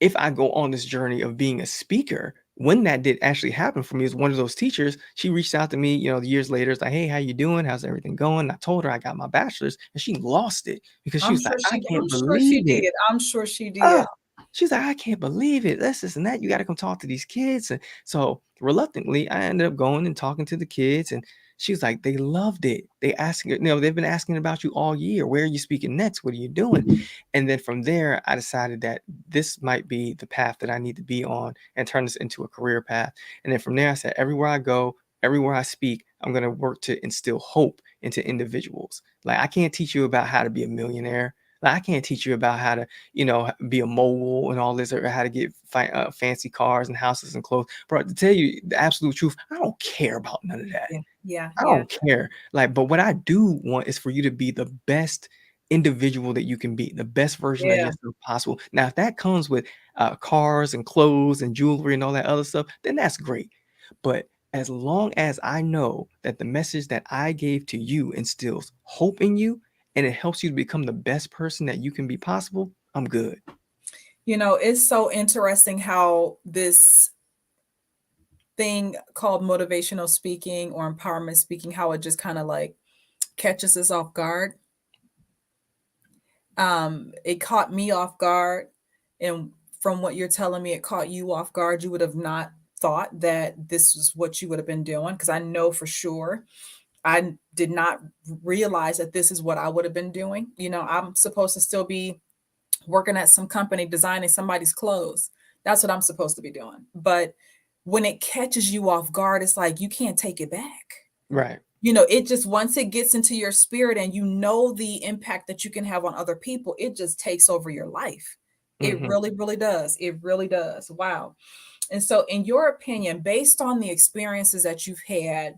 if I go on this journey of being a speaker, when that did actually happen for me, is one of those teachers, she reached out to me, years later. It's like, hey, how you doing? How's everything going? And I told her I got my bachelor's and she lost it because she was like, I I'm can't sure she believe it. did. I'm sure she Oh, did. she's like, I can't believe it. This and that. You got to come talk to these kids. And so reluctantly, I ended up going and talking to the kids. And she was like, they loved it. They've been asking about you all year. Where are you speaking next? What are you doing? And then from there, I decided that this might be the path that I need to be on and turn this into a career path. And then from there, I said, everywhere I go, everywhere I speak, I'm going to work to instill hope into individuals. Like, I can't teach you about how to be a millionaire. Like, I can't teach you about how to be a mogul and all this, or how to get fancy cars and houses and clothes. Bro, to tell you the absolute truth, I don't care about none of that. Yeah, yeah, I yeah, don't care. Like, but what I do want is for you to be the best individual that you can be, the best version of yeah. yourself possible. Now, if that comes with cars and clothes and jewelry and all that other stuff, then that's great. But as long as I know that the message that I gave to you instills hope in you and it helps you to become the best person that you can be possible, I'm good. It's so interesting how this thing called motivational speaking or empowerment speaking, how it just kind of like catches us off guard. It caught me off guard, and from what you're telling me, it caught you off guard. You would have not thought that this was what you would have been doing because I know for sure I did not realize that this is what I would have been doing. I'm supposed to still be working at some company designing somebody's clothes. That's what I'm supposed to be doing. But when it catches you off guard, it's like you can't take it back. Right. It just once it gets into your spirit and you know the impact that you can have on other people, it just takes over your life. It Hmm. really, really does. It really does. Wow. And so, in your opinion, based on the experiences that you've had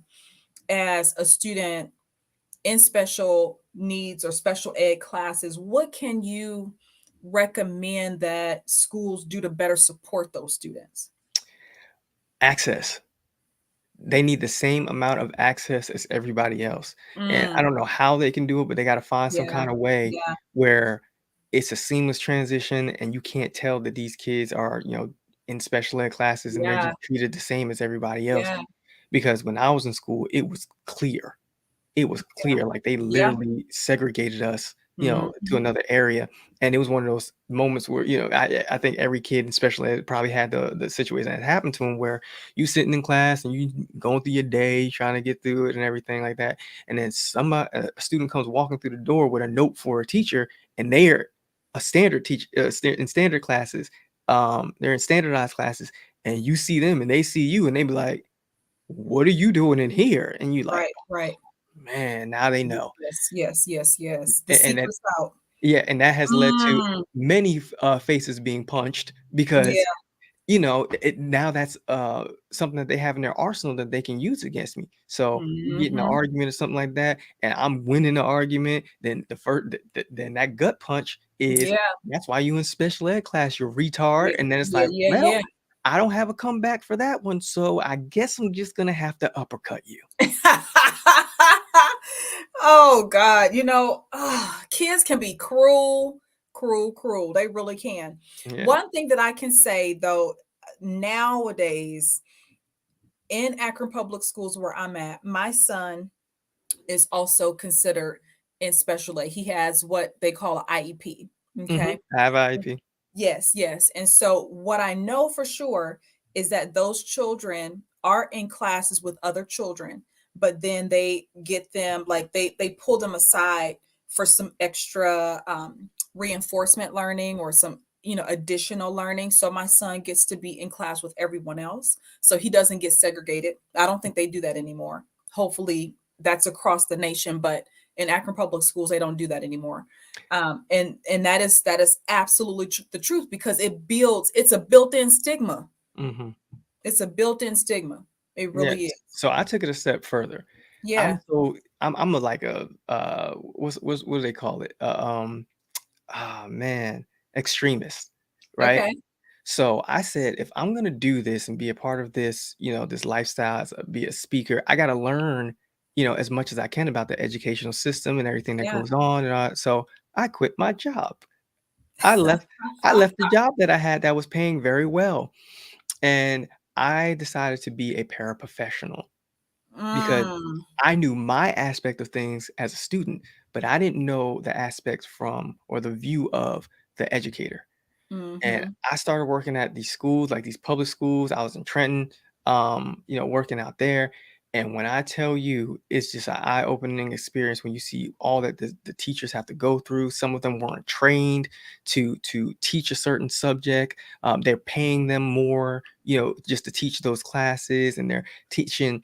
as a student in special needs or special ed classes, what can you recommend that schools do to better support those students? Access. They need the same amount of access as everybody else, and I Mm, don't know how they can do it, but they gotta find some yeah, kinda way yeah, where it's a seamless transition and you can't tell that these kids are, in special ed classes and they're yeah, just treated the same as everybody else, yeah, because when I was in school, it was clear. It was yeah, clear, like, they yeah. literally segregated us, to Mhm. another area, and it was one of those moments where, I think every kid in special ed probably had the situation that happened to them where you sitting in class and you going through your day, trying to get through it and everything like that, and then somebody a student comes walking through the door with a note for a teacher, and they're a standard teach in standard classes, they're in standardized classes, and you see them and they see you, and they be like, "What are you doing in here?" And you like, Right, right. "Man, now they know." Yes, yes, yes, yes. The And that secret's out. yeah, and that has led to Mm, many faces being punched because, yeah. now that's, something that they have in their arsenal that they can use against me. So, we get in an Mhm. argument or something like that, and I'm winning the argument, then the first then that gut punch is, Yeah. "That's why you in special ed class, you retard," Yeah, and then it's yeah, like, yeah, "Well, yeah. I don't have a comeback for that one, so I guess I'm just gonna have to uppercut you." Oh God, kids can be cruel, cruel, cruel. They really can. Yeah. One thing that I can say though, nowadays in Akron Public Schools where I'm at, my son is also considered in special ed. He has what they call an IEP. Okay. Mhm. I have IEP. Yes, yes. And so what I know for sure is that those children are in classes with other children, but then they get them like they pull them aside for some extra reinforcement learning or some additional learning. So my son gets to be in class with everyone else. So he doesn't get segregated. I don't think they do that anymore. Hopefully that's across the nation, but in Akron Public Schools, they don't do that anymore. And that is absolutely the truth because it's a built-in stigma. Mhm. It's a built-in stigma. It really Yes. is. So I took it a step further. Yeah. I'm a like a what do they call it? Man, extremist, right? Okay. So I said, if I'm gonna do this and be a part of this, this lifestyle, be a speaker, I gotta learn, as much as I can about the educational system and everything that Yeah. goes on. And so I quit my job. I left. I left the job that I had that was paying very well, and I decided to be a paraprofessional because Mm, I knew my aspect of things as a student, but I didn't know the aspects from or the view of the educator. And mhm. I started working at these schools, like these public schools. I was in Trenton, working out there. And when I tell you, it's just an eye-opening experience when you see all that the teachers have to go through. Some of them weren't trained to teach a certain subject. They're paying them more, just to teach those classes, and they're teaching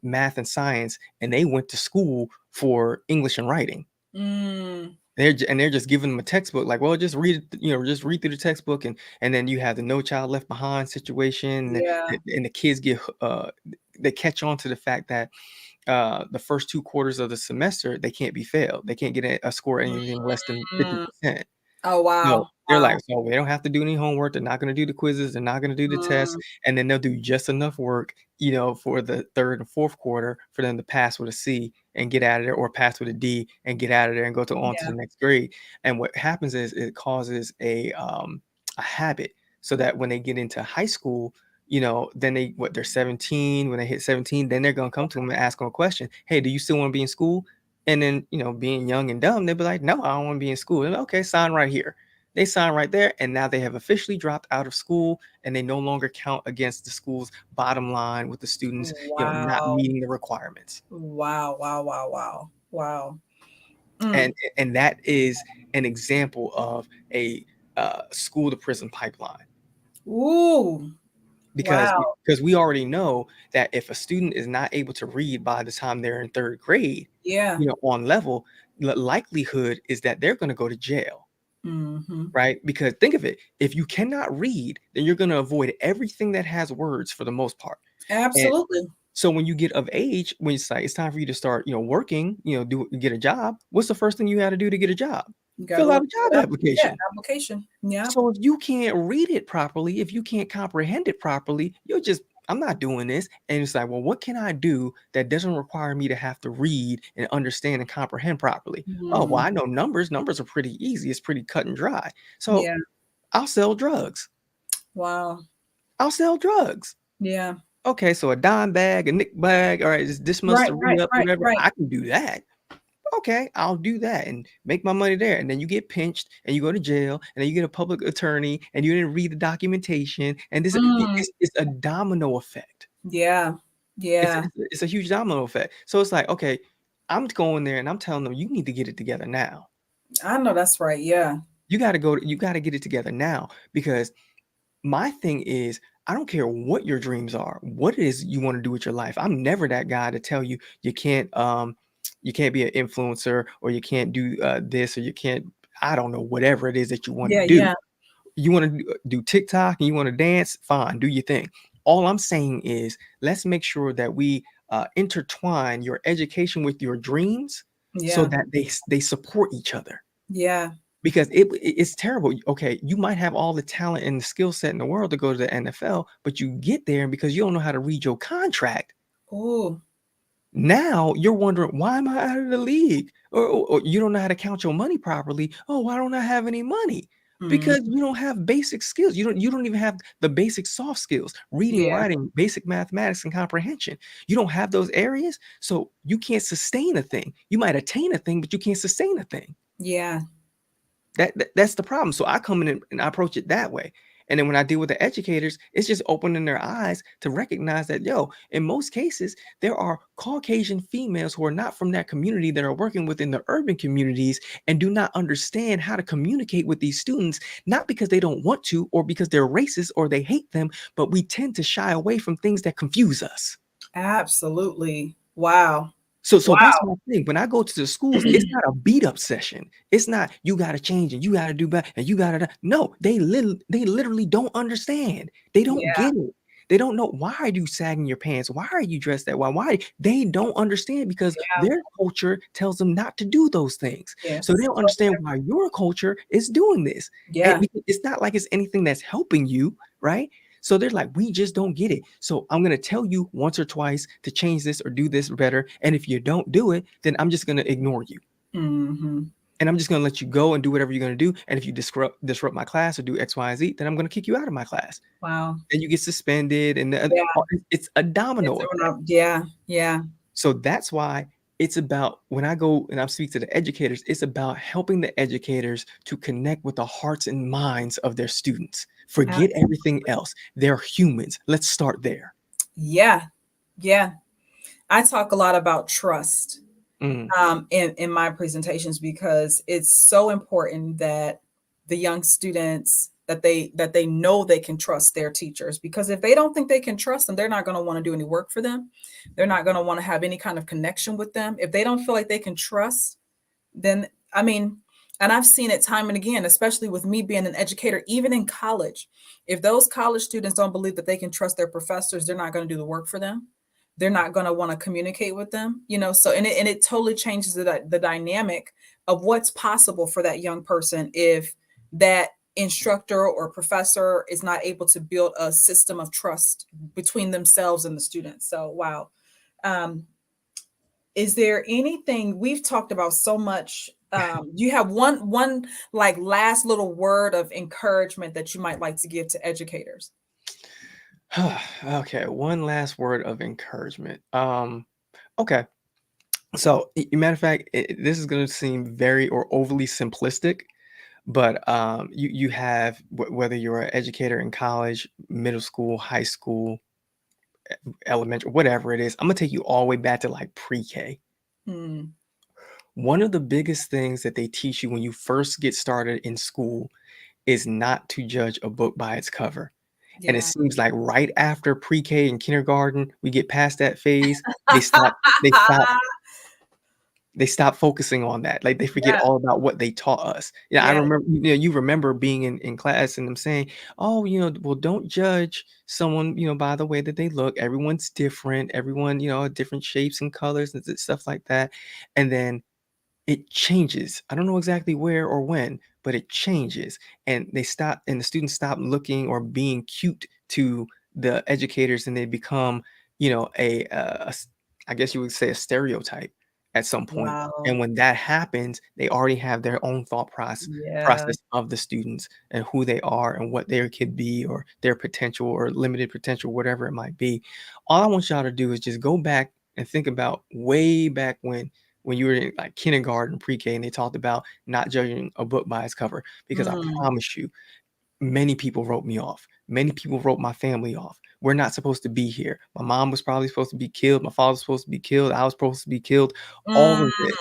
math and science, and they went to school for English and writing. Mm, They're just giving them a textbook, like, "Well, just read it, just read through the textbook," and then you have the No Child Left Behind situation, yeah. and the kids they catch on to the fact that, the first 2 quarters of the semester, they can't be failed. They can't get a score anything less than Mm. 50%. Oh, No, wow. they're like, Wow. "So they don't have to do any homework, they're not gonna do the quizzes, they're not gonna do the tests, Mm, and then they'll do just enough work, for the 3rd and 4th quarter for them to pass with a C and get out of there, or pass with a D and get out of there and go on to yeah. the next grade." And what happens is it causes a habit so that when they get into high school, then they're 17, when they hit 17, then they're gonna come to them and ask them a question, "Hey, do you still wanna be in school?" And then, being young and dumb, they'll be like, "No, I don't wanna be in school." And, "Okay, sign right here." They sign right there, and now they have officially dropped out of school, and they no longer count against the school's bottom line with the students, not Wow. meeting the requirements. Wow. Wow. Wow. Wow. Wow. Mm. And that is an example of a school to prison pipeline, Ooh. because Wow. we already know that if a student is not able to read by the time they're in 3rd grade, Yeah. on level, the likelihood is that they're going to go to jail. Mhm. Right? Because think of it, if you cannot read, then you're gonna avoid everything that has words for the most part. And Absolutely. so when you get of age, when it's like it's time for you to start, working, get a job, what's the first thing you had to do to get a job? You got to Fill look out a it job up. Yeah, application. application. Yeah. So if you can't read it properly, if you can't comprehend it properly, you're just, I'm not doing this. And it's like, well, what can I do that doesn't require me to have to read and understand and comprehend properly? Oh, well, Mm, I know numbers. Numbers are pretty easy. It's pretty cut and dry. So yeah. I'll sell drugs. Wow. I'll sell drugs. Yeah. Okay, so a dime bag, a nick bag, all right, this much Right, to right, re-up, right, whatever. right. I can do that. Okay, I'll do that and make my money there. And then you get pinched and you go to jail and then you get a public attorney and you didn't read the documentation. And this Mm, it's a domino effect. yeah. It's, Yeah. it's, it's a huge domino effect. So it's like, okay, I'm going there and I'm telling them, you need to get it together now. I know that's right. Yeah. You got to get it together now because my thing is, I don't care what your dreams are, what it is you want to do with your life. I'm never that guy to tell you you can't be an influencer or you can't do this or you can't, I don't know, whatever it is that you want to Yeah. do. Yeah. You want to do TikTok and you want to dance, fine, do your thing. All I'm saying is let's make sure that we intertwine your education with your dreams so Yeah. that they support each other Yeah. because it's terrible. Okay, you might have all the talent and the skill set in the world to go to the NFL, but you get there and because you don't know how to read your contract, Oh. now you're wondering why am I out of the league? Or you don't know how to count your money properly. Oh, why don't I have any money? Mm, Because you don't have basic skills. You don't even have the basic soft skills, reading, yeah. writing, basic mathematics, and comprehension. You don't have those areas, so you can't sustain a thing. You might attain a thing, but you can't sustain a thing. Yeah. That's the problem. So I come in and I approach it that way. And then when I deal with the educators, it's just opening their eyes to recognize that, yo, in most cases, there are Caucasian females who are not from that community that are working within the urban communities and do not understand how to communicate with these students, not because they don't want to or because they're racist or they hate them, but we tend to shy away from things that confuse us. Absolutely. Wow. So that's Wow. my thing. When I go to the schools, it's not a beat up session. It's not you got to change and you got to do better and you got to. No, they literally don't understand. They don't Yeah. get it. They don't know why are you sagging your pants? Why are you dressed that way? Why they don't understand because Yeah. their culture tells them not to do those things. So they Yes. don't Totally understand why different. your culture is doing this. And Yeah. because it's not like it's anything that's helping you, right? So they're like, we just don't get it. So I'm going to tell you once or twice to change this or do this better. And if you don't do it, then I'm just going to ignore you. Hmm. And I'm just going to let you go and do whatever you're going to do. And if you disrupt my class or do X, Y, and Z, then I'm going to kick you out of my class. Wow. And you get suspended. And Yeah. it's a domino It's effect. yeah. Yeah. So that's why it's about when I go and I speak to the educators, it's about helping the educators to connect with the hearts and minds of their students. Forget everything Absolutely. else. They're humans. Let's start there. Yeah. Yeah. I talk a lot about trust Mm, in my presentations because it's so important that the young students that they know they can trust their teachers because if they don't think they can trust them, they're not going to want to do any work for them. They're not going to want to have any kind of connection with them. If they don't feel like they can trust, then I mean, and I've seen it time and again, especially with me being an educator, even in college. If those college students don't believe that they can trust their professors, they're not going to do the work for them. They're not going to want to communicate with them, so and it totally changes the dynamic of what's possible for that young person if that instructor or professor is not able to build a system of trust between themselves and the students. So wow. Um, is there anything we've talked about so much? Do you have one like last little word of encouragement that you might like to give to educators? okay, one last word of encouragement. Okay. So, matter of fact, this is going to seem very or overly simplistic, but you have whether you're an educator in college, middle school, high school, elementary, whatever it is. I'm gonna take you all the way back to like pre-K. Hmm. One of the biggest things that they teach you when you first get started in school is not to judge a book by its cover. And it Yeah. seems like right after pre-K and kindergarten, we get past that phase, they stop they stop focusing on that. Like they forget Yeah. all about what they taught us. Yeah, I Yeah. remember, you remember being in class and them saying, oh, well, don't judge someone, by the way that they look. Everyone's different. Everyone, different shapes and colors and stuff like that. And then it changes. I don't know exactly where or when, but it changes. And the students stop looking or being cute to the educators, and they become, I guess you would say a stereotype at some point. Wow. And when that happens, they already have their own Yeah. process of the students and who they are and what they could be, or their potential or limited potential, whatever it might be. All I want y'all to do is just go back and think about way back when you were in like kindergarten, pre-K, and they talked about not judging a book by its cover. Because I Mm, promise you, many people wrote me off. Many people wrote my family off. We're not supposed to be here. My mom was probably supposed to be killed. My father was supposed to be killed. I was supposed to be killed. All mm, of this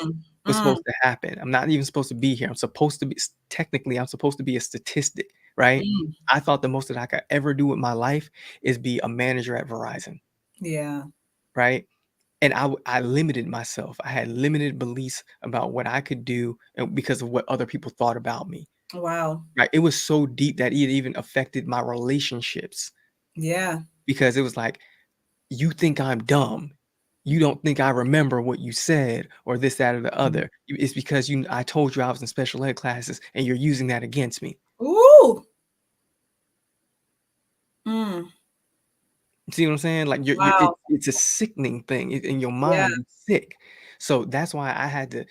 was mm, supposed to happen. I'm not even supposed to be here. I'm supposed to be, technically, I'm supposed to be a statistic, right? mm. I thought the most that I could ever do with my life is be a manager at Verizon, Yeah. right? And I limited myself. I had limited beliefs about what I could do, and because of what other people thought about me. Wow. Right? It was so deep that it even affected my relationships, Yeah. because it was like, you think I'm dumb. You don't think I remember what you said, or this, that, or the Mm. other. It's because I told you I was in special ed classes, and you're using that against me. Ooh. Mm. See what I'm saying? Like, Wow. it's a sickening thing in your Yeah. mind. You're sick. So that's why I had to,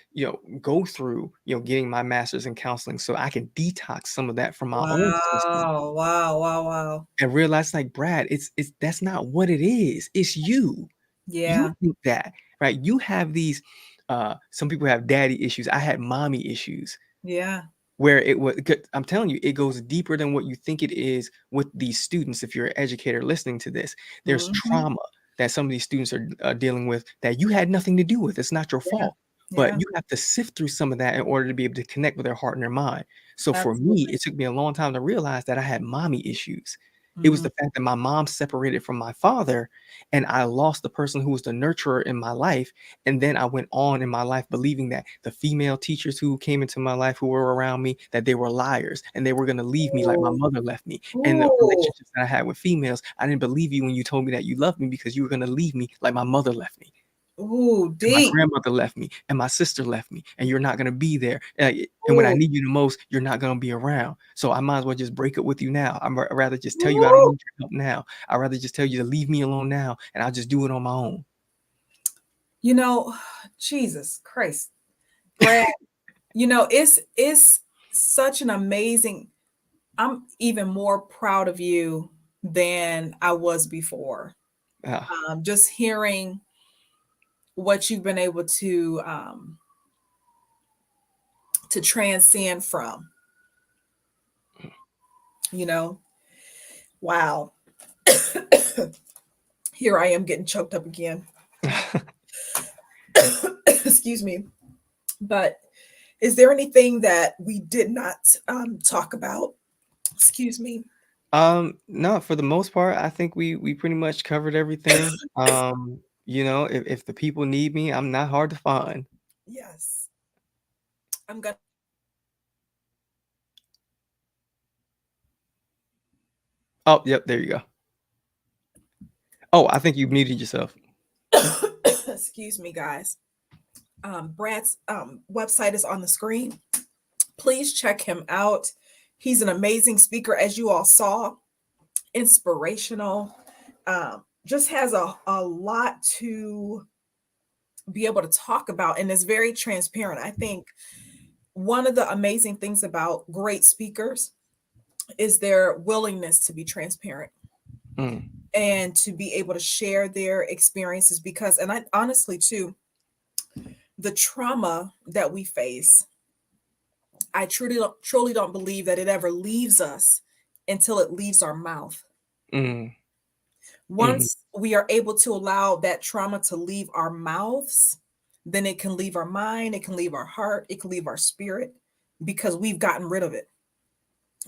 go through, getting my master's in counseling, so I can detox some of that from my own system, Wow. Wow. Wow. Wow. and realize, like, Brad, it's that's not what it is. It's you. You Yeah. think that, right? You have these. Some people have daddy issues. I had mommy issues, Yeah. where it was. I'm telling you, it goes deeper than what you think it is with these students. If you're an educator listening to this, there's Mhm. trauma that some of these students are dealing with that you had nothing to do with. It's not your Yeah. fault, but Yeah. you have to sift through some of that in order to be able to connect with their heart and their mind. So for me, Absolutely. it took me a long time to realize that I had mommy issues. It was Mhm. the fact that my mom separated from my father, and I lost the person who was the nurturer in my life. And then I went on in my life believing that the female teachers who came into my life, who were around me, that they were liars and they were going to leave me like my Ooh. mother left me. And the Ooh. relationships that I had with females, I didn't believe you when you told me that you loved me, because you were going to leave me like my mother left me. Ooh. And my Deep. grandmother left me, and my sister left me, and you're not gonna be there. And when I Ooh. need you the most, you're not gonna be around. So I might as well just break up with you now. I'd rather just tell you I don't Ooh. need your help now. I'd rather just tell you to leave me alone now, and I'll just do it on my own. You know, Jesus Christ, Brad. It's such an amazing. I'm even more proud of you than I was before. Ah, Just hearing what you've been able to transcend from. You know, wow. Here I am getting choked up again. Excuse me. But is there anything that we did not talk about? Excuse me. no, for the most part, I think we pretty much covered everything. If the people need me, I'm not hard to find. Yes, I'm gonna. Oh, yep, there you go. Oh, I think you muted yourself. Excuse me, guys. Brad's website is on the screen. Please check him out. He's an amazing speaker, as you all saw, inspirational. Just has a lot to be able to talk about, and is very transparent. I think one of the amazing things about great speakers is their willingness to be transparent Mm, and to be able to share their experiences, because, and I honestly too, the trauma that we face, I truly don't believe that it ever leaves us until it leaves our mouth. mm, mhm, Once we are able to allow that trauma to leave our mouths, then it can leave our mind, it can leave our heart, it can leave our spirit, because we've gotten rid of it.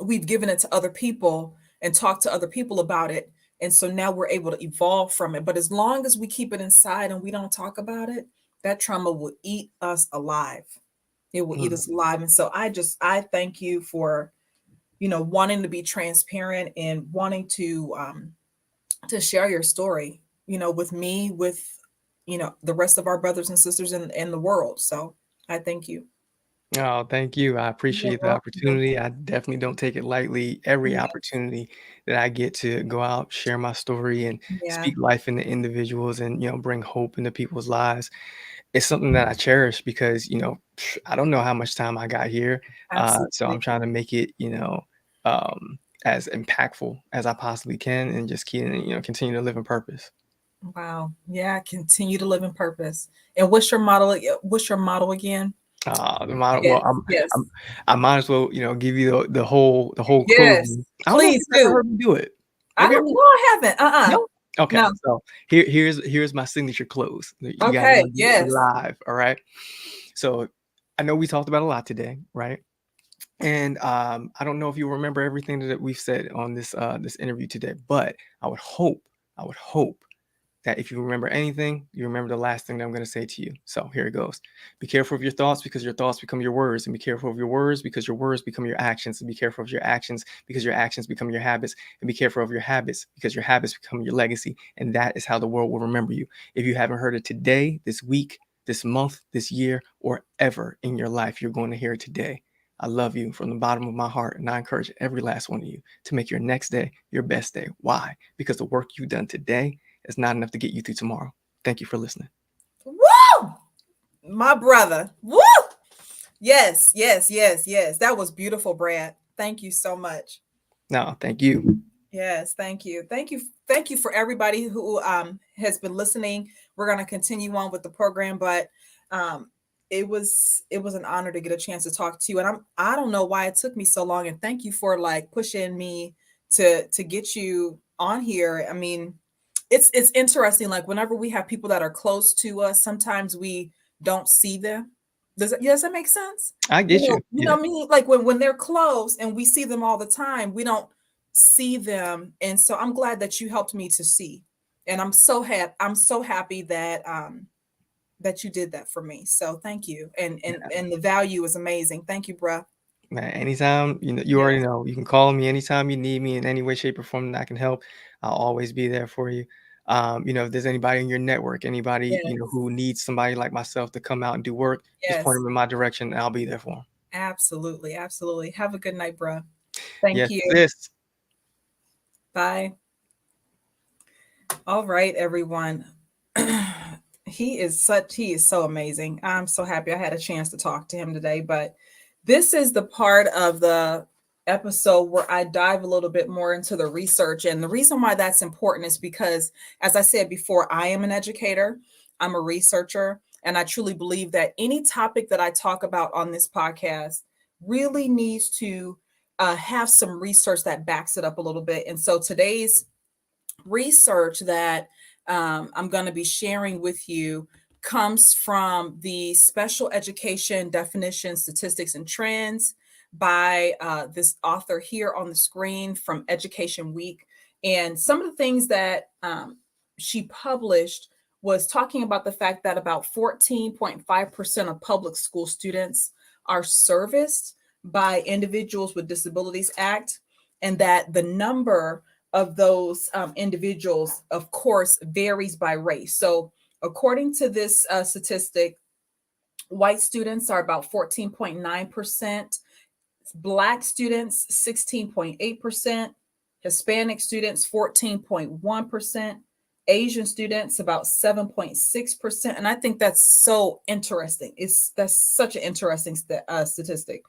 We've given it to other people and talked to other people about it. And so now we're able to evolve from it. But as long as we keep it inside and we don't talk about it, that trauma will eat us alive. It will eat mm. us alive. And so I thank you for, wanting to be transparent and wanting to share your story, with me, with, the rest of our brothers and sisters in the world. So I thank you. Oh, thank you. I You're appreciate the welcome. opportunity. I definitely don't take it lightly. Every Yeah, opportunity that I get to go out, share my story, and yeah, speak life into individuals and, bring hope into people's lives. It's something that I cherish because, I don't know how much time I got here. So I'm absolutely. trying to make it, as impactful as I possibly can and just continue to live in purpose. Wow. Yeah, continue to live in purpose. And what's your model? What's your model again? Well, Yes, yes, I'm, I might as well, give you the whole yes. closing. I don't know if Please you've ever do. heard me do it. I Have you don't. ever? No, I haven't. No? Okay, No. so here's my signature close. You guys are Okay. gonna get it Yes. live, all right? So I know we talked about a lot today, right? And I don't know if you remember everything that we've said on this interview today, but I would hope that if you remember anything, you remember the last thing that I'm going to say to you. So here it goes. Be careful of your thoughts because your thoughts become your words, and be careful of your words because your words become your actions, and be careful of your actions because your actions become your habits, and be careful of your habits because your habits become your legacy. And that is how the world will remember you. If you haven't heard it today, this week, this month, this year, or ever in your life, you're going to hear it today. I love you from the bottom of my heart, and I encourage every last one of you to make your next day your best day. Why? Because the work you've done today is not enough to get you through tomorrow. Thank you for listening. Woo! My brother. Woo! Yes, yes, yes, yes. That was beautiful, Brad. Thank you so much. No, thank you. Yes, thank you. Thank you for everybody who has been listening. We're going to continue on with the program, but um it was an honor to get a chance to talk to you, and I don't know why it took me so long, and thank you for like pushing me to get you on here. I mean, it's interesting, like whenever we have people that are close to us, sometimes we don't see them. Does that make sense? I get you. You know Yeah. what I mean? Like when they're close and we see them all the time, we don't see them. And so I'm glad that you helped me to see. And I'm so happy that that you did that for me. So thank you. And the value is amazing. Thank you, bruh. Man, anytime, you already Yes. know. You can call me anytime you need me in any way, shape, or form that I can help. I'll always be there for you. If there's anybody in your network, anybody, Yes. who needs somebody like myself to come out and do work, just point Yes. them in my direction and I'll be there for them. Absolutely. Absolutely. Have a good night, bruh. Thank Yes, you. sis. Bye. All right, everyone. He is so amazing. I'm so happy I had a chance to talk to him today, but this is the part of the episode where I dive a little bit more into the research, and the reason why that's important is because, as I said before, I am an educator, I'm a researcher, and I truly believe that any topic that I talk about on this podcast really needs to have some research that backs it up a little bit. And so today's research that I'm going to be sharing with you comes from the Special Education Definition, Statistics, and Trends by this author here on the screen from Education Week. And some of the things that she published was talking about the fact that about 14.5% of public school students are serviced by Individuals with Disabilities Act, and that the number of those individuals, of course, varies by race. So, according to this statistic, white students are about 14.9%, Black students 16.8%, Hispanic students 14.1%, Asian students about 7.6%. And I think that's so interesting. That's such an interesting statistic.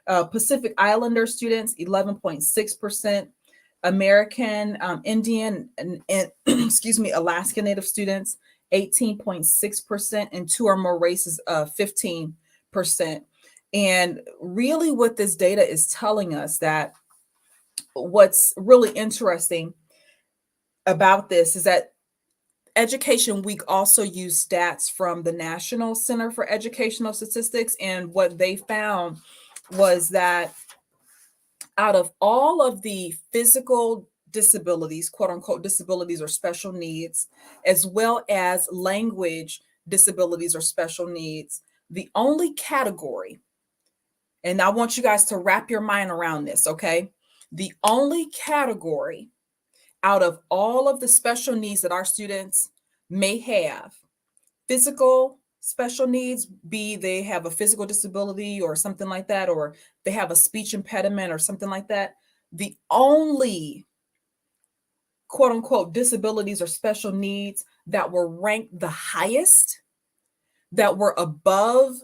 Pacific Islander students 11.6%, American Indian and excuse me, Alaska Native students 18.6%, and two or more races 15%. And really, what this data is telling us, that what's really interesting about this is that Education Week also used stats from the National Center for Educational Statistics. And what they found was that out of all of the physical disabilities, quote unquote disabilities or special needs, as well as language disabilities or special needs, the only category, and I want you guys to wrap your mind around this, okay? The only category out of all of the special needs that our students may have, physical, special needs, be they have a physical disability or something like that, or they have a speech impediment or something like that, the only quote unquote disabilities or special needs that were ranked the highest, that were above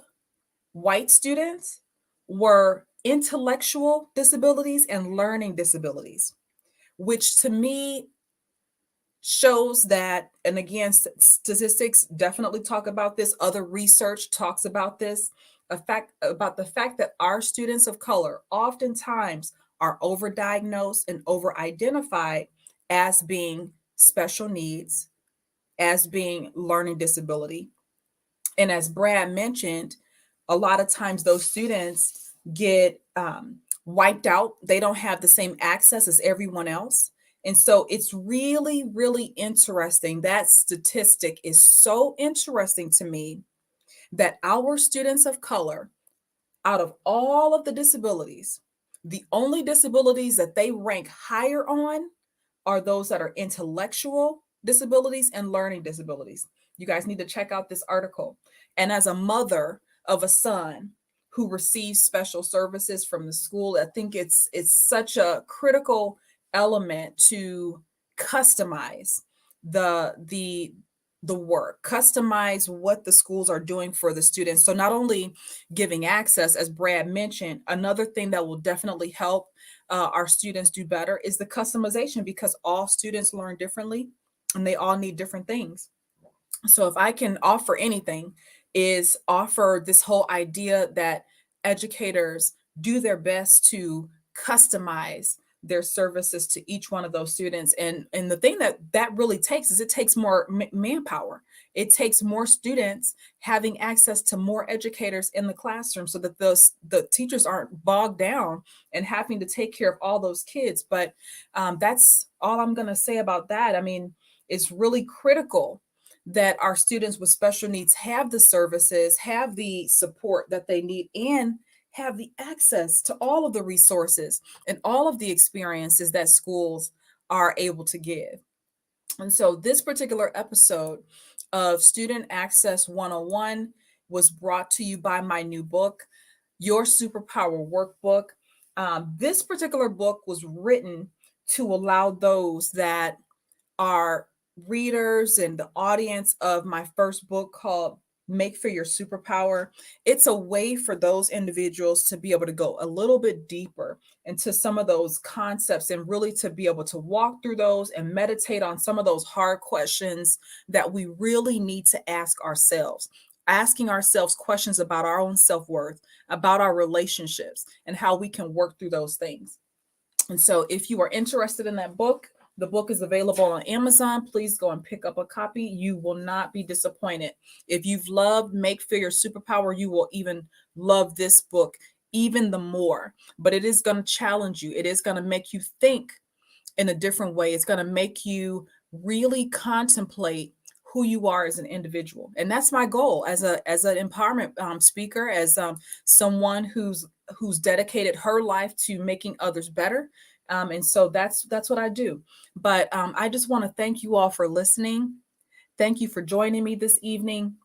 white students, were intellectual disabilities and learning disabilities, which to me shows that, and again, statistics definitely talk about this, other research talks about this, about the fact that our students of color oftentimes are overdiagnosed and over-identified as being special needs, as being learning disability. And as Brad mentioned, a lot of times those students get wiped out. They don't have the same access as everyone else. And so it's really, really interesting. That statistic is so interesting to me, that our students of color, out of all of the disabilities, the only disabilities that they rank higher on are those that are intellectual disabilities and learning disabilities. You guys need to check out this article. And as a mother of a son who receives special services from the school, I think it's such a critical element to customize the the work, customize what the schools are doing for the students. So not only giving access, as Brad mentioned, another thing that will definitely help our students do better is the customization, because all students learn differently and they all need different things. So if I can offer anything, is offer this whole idea that educators do their best to customize their services to each one of those students. And the thing that really takes is, it takes more manpower. It takes more students having access to more educators in the classroom, so that the teachers aren't bogged down and having to take care of all those kids. But that's all I'm going to say about that. I mean, it's really critical that our students with special needs have the services, have the support that they need, and have the access to all of the resources and all of the experiences that schools are able to give. And so this particular episode of Student Access 101 was brought to you by my new book, Your Superpower Workbook. This particular book was written to allow those that are readers and the audience of my first book, called Make for Your Superpower. It's a way for those individuals to be able to go a little bit deeper into some of those concepts, and really to be able to walk through those and meditate on some of those hard questions that we really need to ask ourselves. Asking ourselves questions about our own self-worth, about our relationships, and how we can work through those things. And so if you are interested in that book, the book is available on Amazon. Please go and pick up a copy. You will not be disappointed. If you've loved Make Fear Your Superpower, you will even love this book even the more. But it is going to challenge you. It is going to make you think in a different way. It's going to make you really contemplate who you are as an individual. And that's my goal as an empowerment speaker, as someone who's dedicated her life to making others better. And so that's what I do. But I just want to thank you all for listening. Thank you for joining me this evening.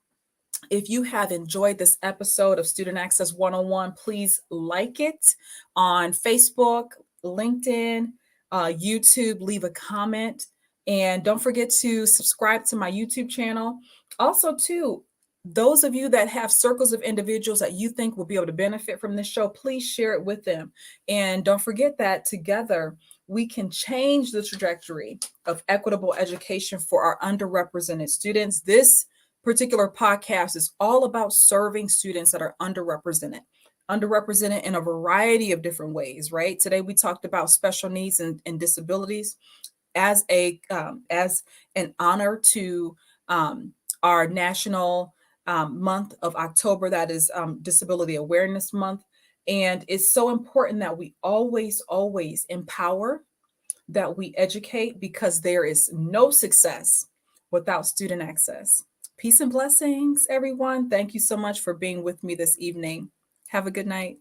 If you have enjoyed this episode of Student Access 101, please like it on Facebook, LinkedIn, YouTube, leave a comment. And don't forget to subscribe to my YouTube channel. Also, too, those of you that have circles of individuals that you think will be able to benefit from this show, please share it with them. And don't forget that together we can change the trajectory of equitable education for our underrepresented students. This particular podcast is all about serving students that are underrepresented in a variety of different ways, right? Today we talked about special needs and disabilities as as an honor to our national month of October, that is Disability Awareness Month. And it's so important that we always empower, that we educate, because there is no success without student access. Peace and blessings, everyone. Thank you so much for being with me this evening. Have a good night.